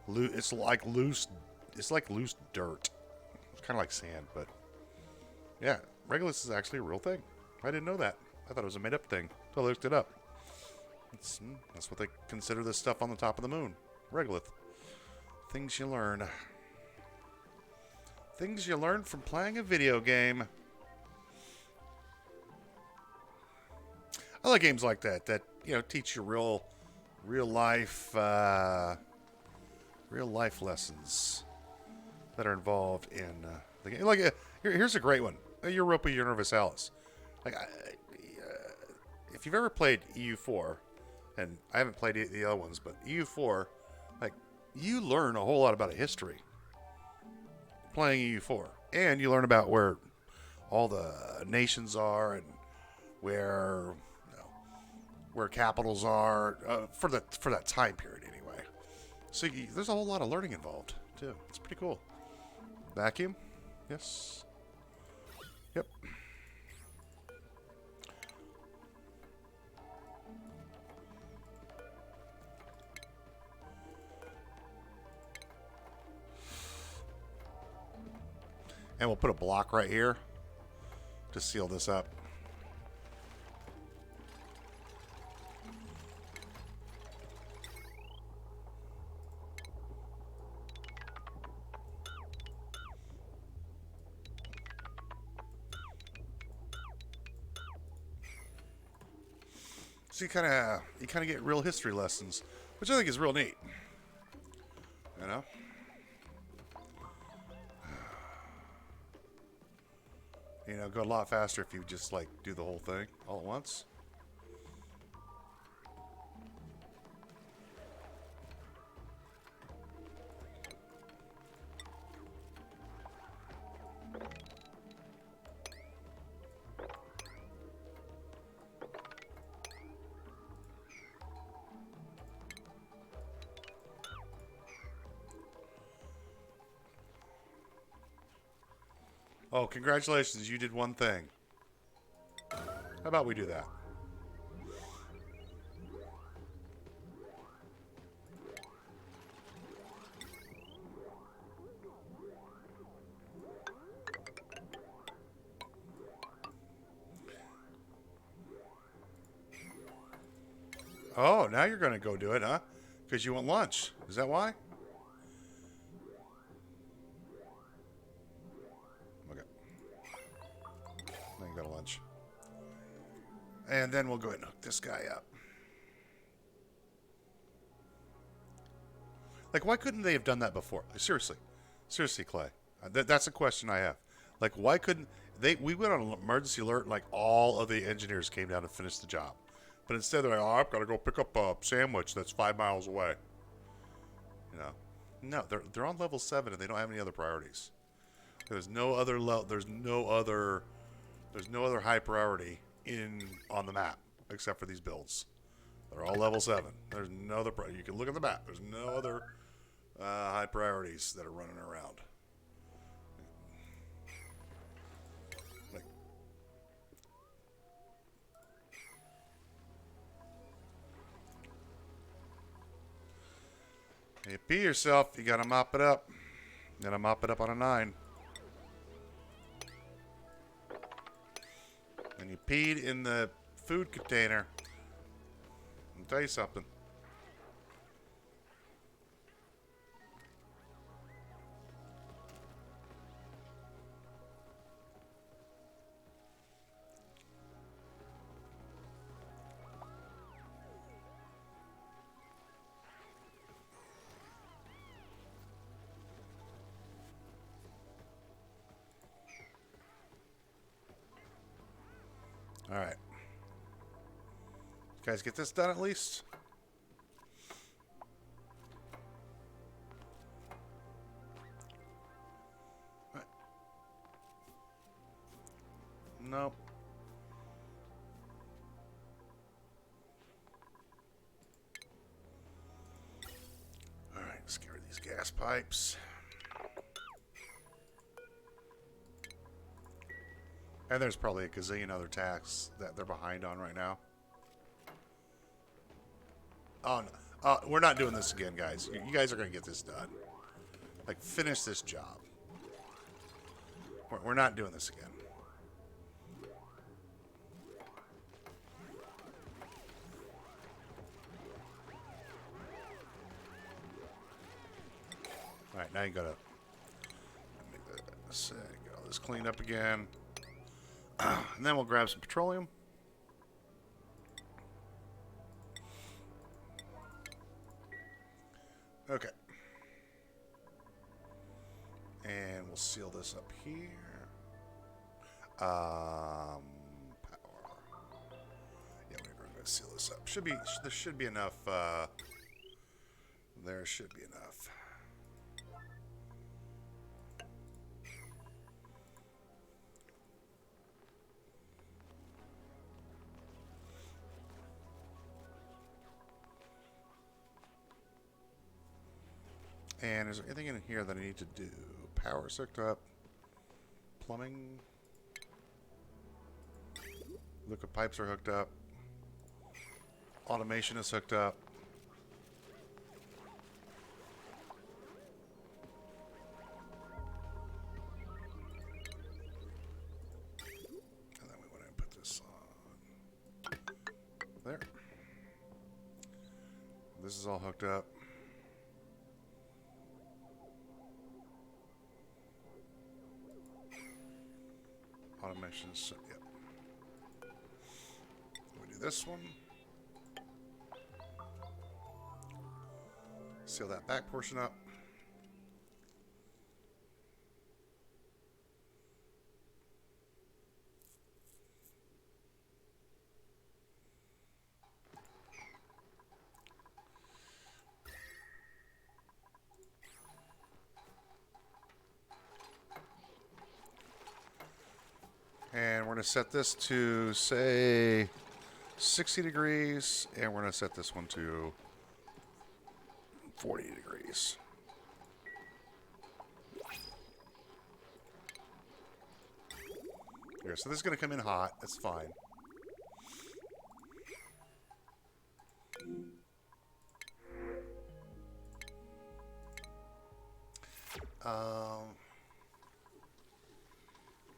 S1: it's like loose dirt. It's kind of like sand, but yeah, regolith is actually a real thing. I didn't know that. I thought it was a made-up thing until I looked it up. That's what they consider this stuff on the top of the moon. Regolith. Things you learn. Things you learn from playing a video game. I like games like that teach you real life lessons that are involved in the game. Like here's a great one. Europa Universalis. Like, if you've ever played EU4, and I haven't played the other ones, but EU4, like, you learn a whole lot about a history playing EU4, and you learn about where all the nations are and where capitals are for that time period anyway. So there's a whole lot of learning involved too. It's pretty cool. Vacuum, yes, yep. And we'll put a block right here to seal this up. So you kind of get real history lessons, which I think is real neat. You know? Go a lot faster if you just do the whole thing all at once. Oh, congratulations, you did one thing. How about we do that? Oh, now you're going to go do it, huh? Because you want lunch. Is that why? Go to lunch. And then we'll go ahead and hook this guy up. Why couldn't they have done that before? Seriously, Clay. That's a question I have. Why couldn't they? We went on an emergency alert. All of the engineers came down to finish the job, but instead they're like, "Oh, I've got to go pick up a sandwich that's 5 miles away." No, they're on level 7 and they don't have any other priorities. There's no other there's no other high priority in on the map except for these builds. They're all level 7. There's no other you can look at the map. There's no other high priorities that are running around. Like, you pee yourself, you gotta mop it up. You gotta mop it up on a 9. And you peed in the food container. I'll tell you something. All right. You guys get this done at least? What? Nope. All right, scare these gas pipes. And there's probably a gazillion other tasks that they're behind on right now. Oh, no. We're not doing this again, guys. You guys are going to get this done. Like, finish this job. We're not doing this again. All right, now you got to get all this cleaned up again. And then we'll grab some petroleum. Okay. And we'll seal this up here. Power. Yeah, we're going to seal this up. There should be enough. There should be enough. And is there anything in here that I need to do? Power's hooked up. Plumbing. Liquid pipes are hooked up. Automation is hooked up. And then we want to put this on there. This is all hooked up. Automations, yep. We do this one. Seal that back portion up. And we're going to set this to, say, 60 degrees. And we're going to set this one to 40 degrees. Here, so this is going to come in hot. That's fine.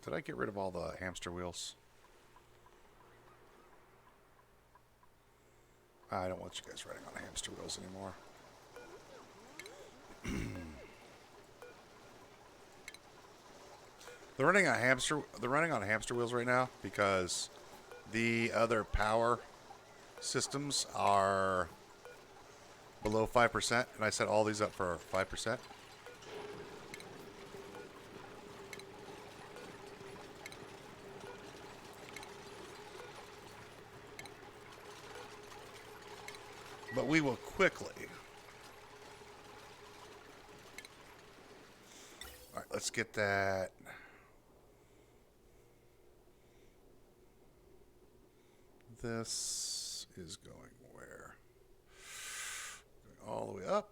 S1: Did I get rid of all the hamster wheels? I don't want you guys riding on hamster wheels anymore. They're running on hamster wheels right now because the other power systems are below 5%, and I set all these up for 5%. But we will quickly let's get that. This is going where? Going all the way up.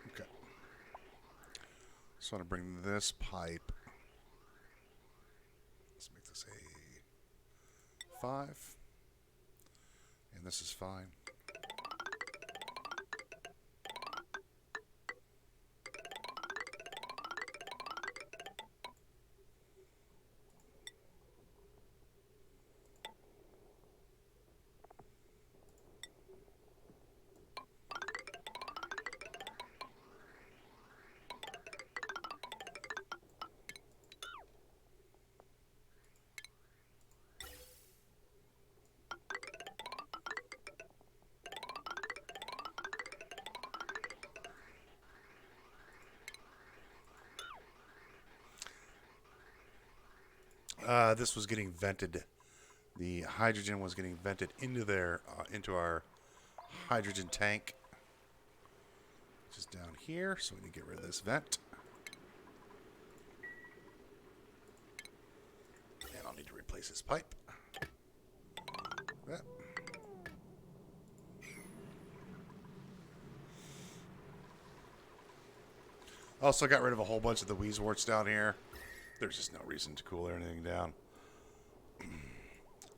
S1: Okay. So I want to bring this pipe. Let's make this a 5. And this is fine. This was getting vented. The hydrogen was getting vented into our hydrogen tank, which is down here. So we need to get rid of this vent. And I'll need to replace this pipe. That. Also got rid of a whole bunch of the wheezeworts down here. There's just no reason to cool anything down.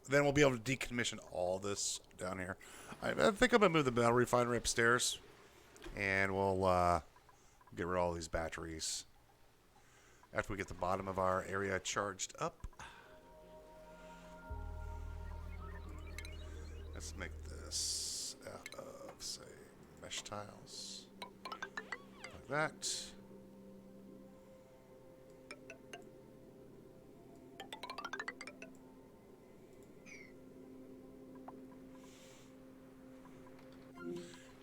S1: Then we'll be able to decommission all this down here. I think I'm going to move the metal refinery upstairs. And we'll get rid of all these batteries after we get the bottom of our area charged up. Let's make this out of, say, mesh tiles. Like that.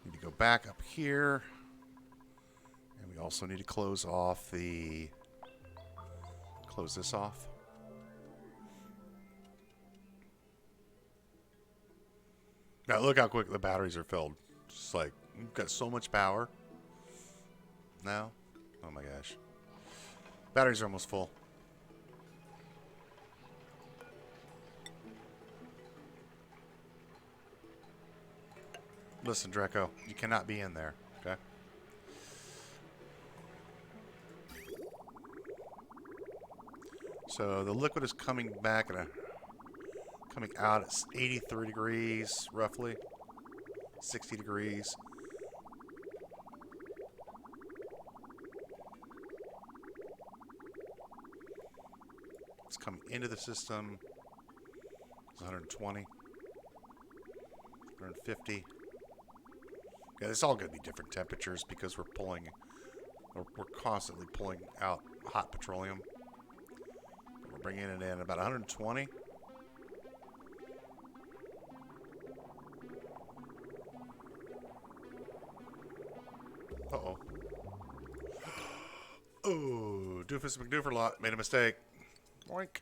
S1: Need to go back up here. And we also need to close off the... Close this off. Now look how quick the batteries are filled. Just like, we've got so much power. Now? Oh my gosh. Batteries are almost full. Listen, Draco, you cannot be in there, okay? So the liquid is coming back at coming out at 83 degrees, roughly. 60 degrees. It's coming into the system. It's 120. 150. Yeah, it's all going to be different temperatures because we're constantly pulling out hot petroleum. We're bringing it in about 120. Uh-oh. Oh, Doofus McDooferlot made a mistake. Boink.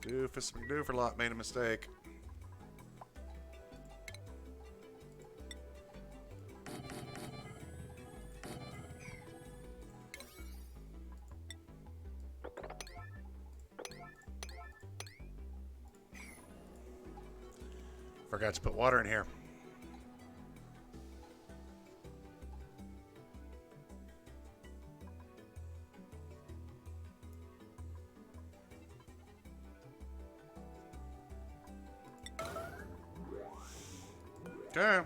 S1: Doofus McDooferlot made a mistake. Forgot to put water in here. Okay.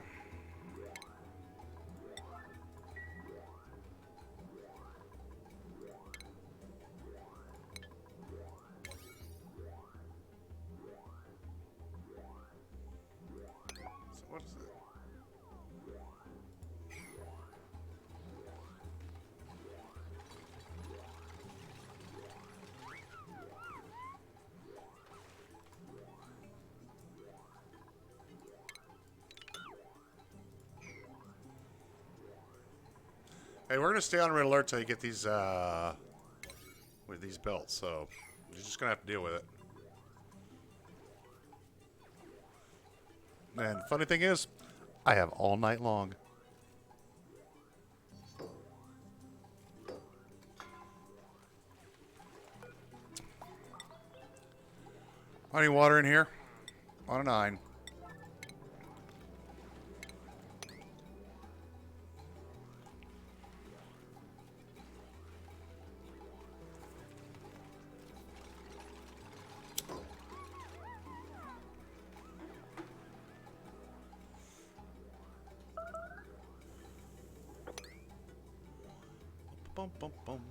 S1: So what is it? Hey, we're going to stay on red alert till you get these with these belts, so you're just gonna have to deal with it. And the funny thing is, I have all night long. Honey water in here on a 9. Boom, boom, boom.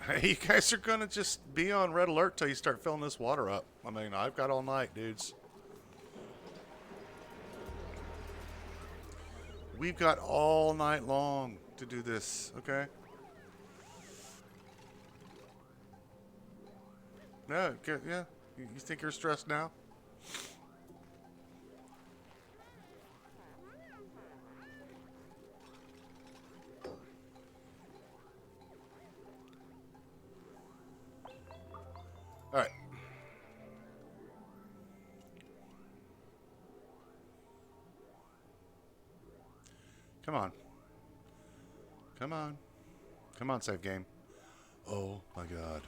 S1: Hey, you guys are gonna just be on red alert till you start filling this water up. I mean, I've got all night, dudes. We've got all night long to do this, okay? Yeah, yeah. You think you're stressed now? All right. Come on. Come on. Come on, save game. Oh, my God.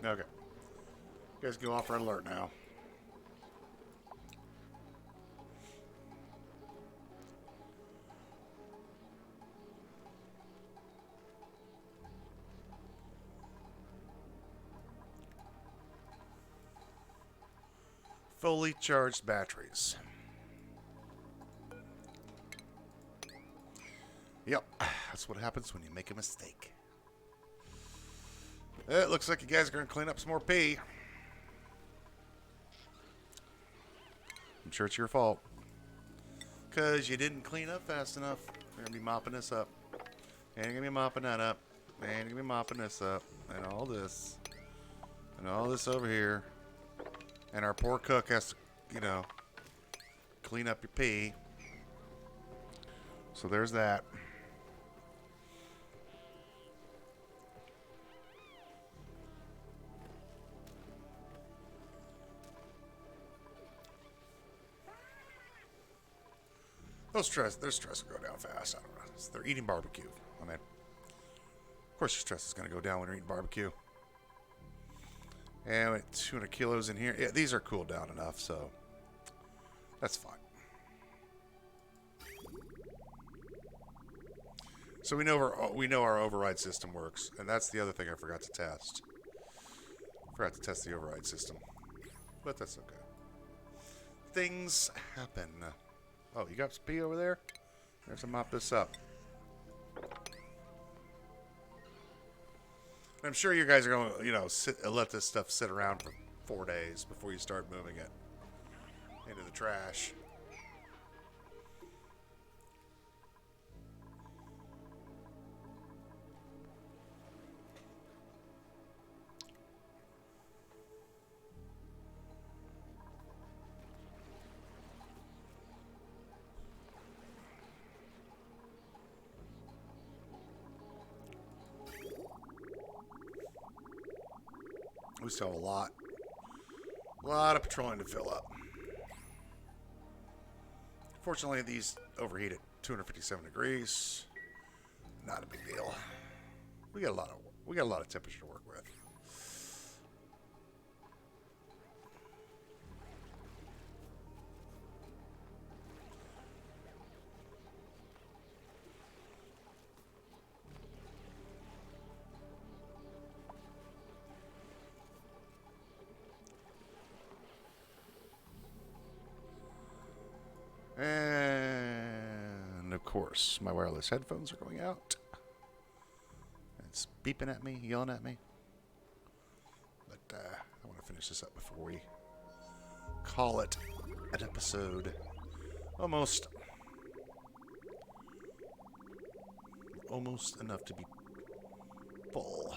S1: Okay. You guys go off red alert now. Fully charged batteries. Yep, that's what happens when you make a mistake. It looks like you guys are going to clean up some more pee. I'm sure it's your fault. Because you didn't clean up fast enough. You're going to be mopping this up. And you're going to be mopping that up. And you're going to be mopping this up. And all this. And all this over here. And our poor cook has to, you know, clean up your pee. So there's that. Their stress will go down fast. I don't know. They're eating barbecue. I mean, of course your stress is going to go down when you're eating barbecue. And with 200 kilos in here. Yeah, these are cooled down enough, so that's fine. So we know our override system works, and that's the other thing I forgot to test. Forgot to test the override system, but that's okay. Things happen. Oh, you got some pee over there? There's to mop this up. I'm sure you guys are going to, you know, let this stuff sit around for 4 days before you start moving it into the trash. We still have a lot of petroleum to fill up. Fortunately, these overheat at 257 degrees. Not a big deal. We got a lot of temperature to work with. And of course, my wireless headphones are going out. It's beeping at me, yelling at me. But I want to finish this up before we call it an episode. Almost enough to be full.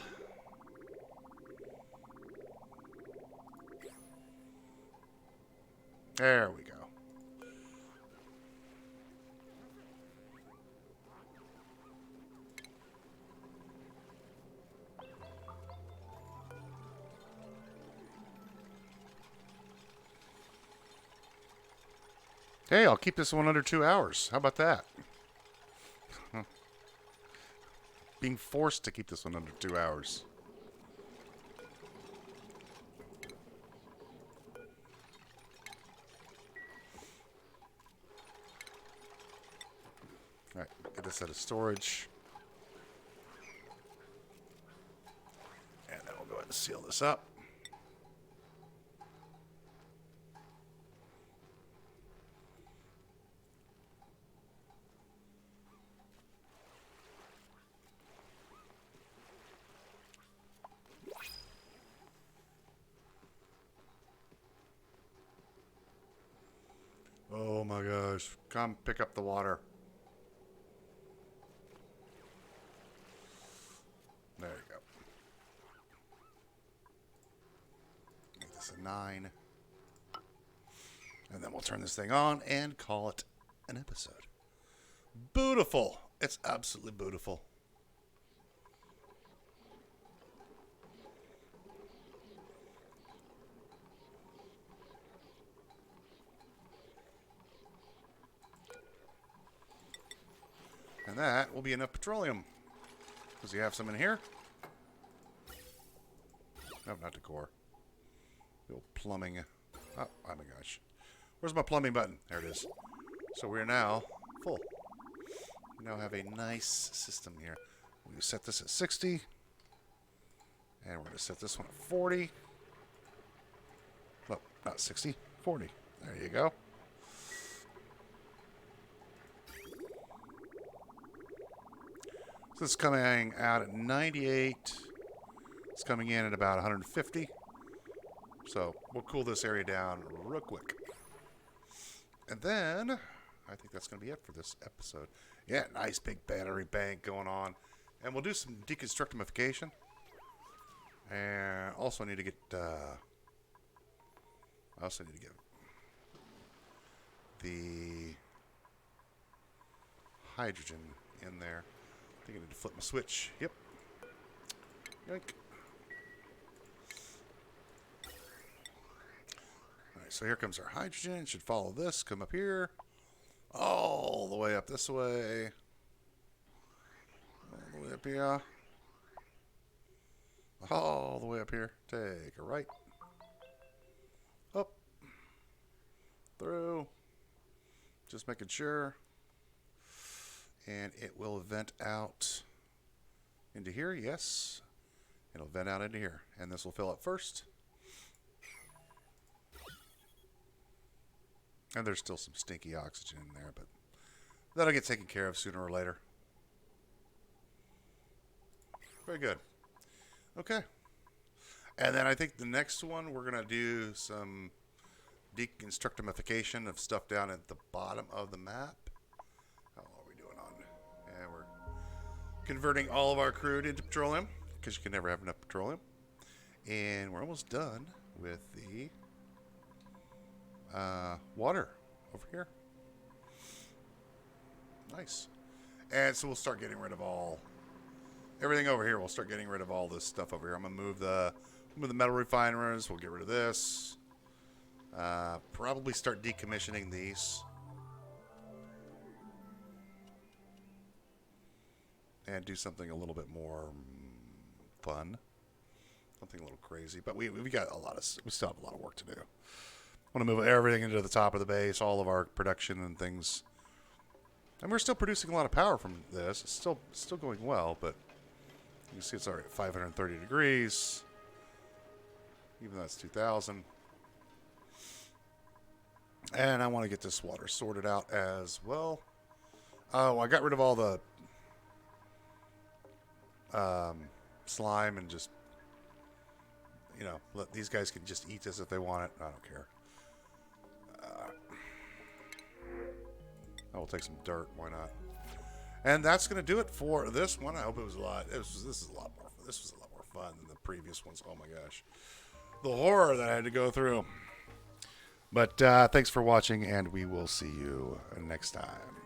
S1: There we go. Hey, I'll keep this one under 2 hours. How about that? Being forced to keep this one under 2 hours. All right, get this out of storage. And then we'll go ahead and seal this up. Oh my gosh. Come pick up the water. There you go. Make this a 9. And then we'll turn this thing on and call it an episode. Beautiful. It's absolutely beautiful. And that will be enough petroleum. Does he have some in here? No, not decor. The old plumbing. Oh my gosh. Where's my plumbing button? There it is. So we're now full. We now have a nice system here. We set this at 60. And we're going to set this one at 40. Well, not 60, 40. There you go. So this is coming out at 98. It's coming in at about 150. So we'll cool this area down real quick. And then I think that's going to be it for this episode. Yeah, nice big battery bank going on. And we'll do some deconstructification. And also need to get the hydrogen in there. I think I need to flip my switch. Yep. Yoink. Alright, so here comes our hydrogen. It should follow this. Come up here. All the way up this way. All the way up here. All the way up here. Take a right. Up. Through. Just making sure. And it will vent out into here, yes. It'll vent out into here. And this will fill up first. And there's still some stinky oxygen in there, but that'll get taken care of sooner or later. Very good. Okay. And then I think the next one, we're going to do some deconstructification of stuff down at the bottom of the map. How are we doing on? Yeah, we're converting all of our crude into petroleum, because you can never have enough petroleum. And we're almost done with the water over here. Nice. And so we'll start getting rid of everything over here. We'll start getting rid of all this stuff over here. I'm gonna move the metal refiners. We'll get rid of this. Probably start decommissioning these. And do something a little bit more fun. Something a little crazy. But we still have a lot of work to do. I want to move everything into the top of the base, all of our production and things. And we're still producing a lot of power from this. It's still going well, but you can see it's already at 530 degrees. Even though it's 2,000. And I want to get this water sorted out as well. Oh, I got rid of all the slime and just, let these guys can just eat this if they want it. I don't care. I will take some dirt. Why not? And that's going to do it for this one. I hope it was a lot. This was a lot more fun than the previous ones. Oh my gosh, the horror that I had to go through. But thanks for watching, and we will see you next time.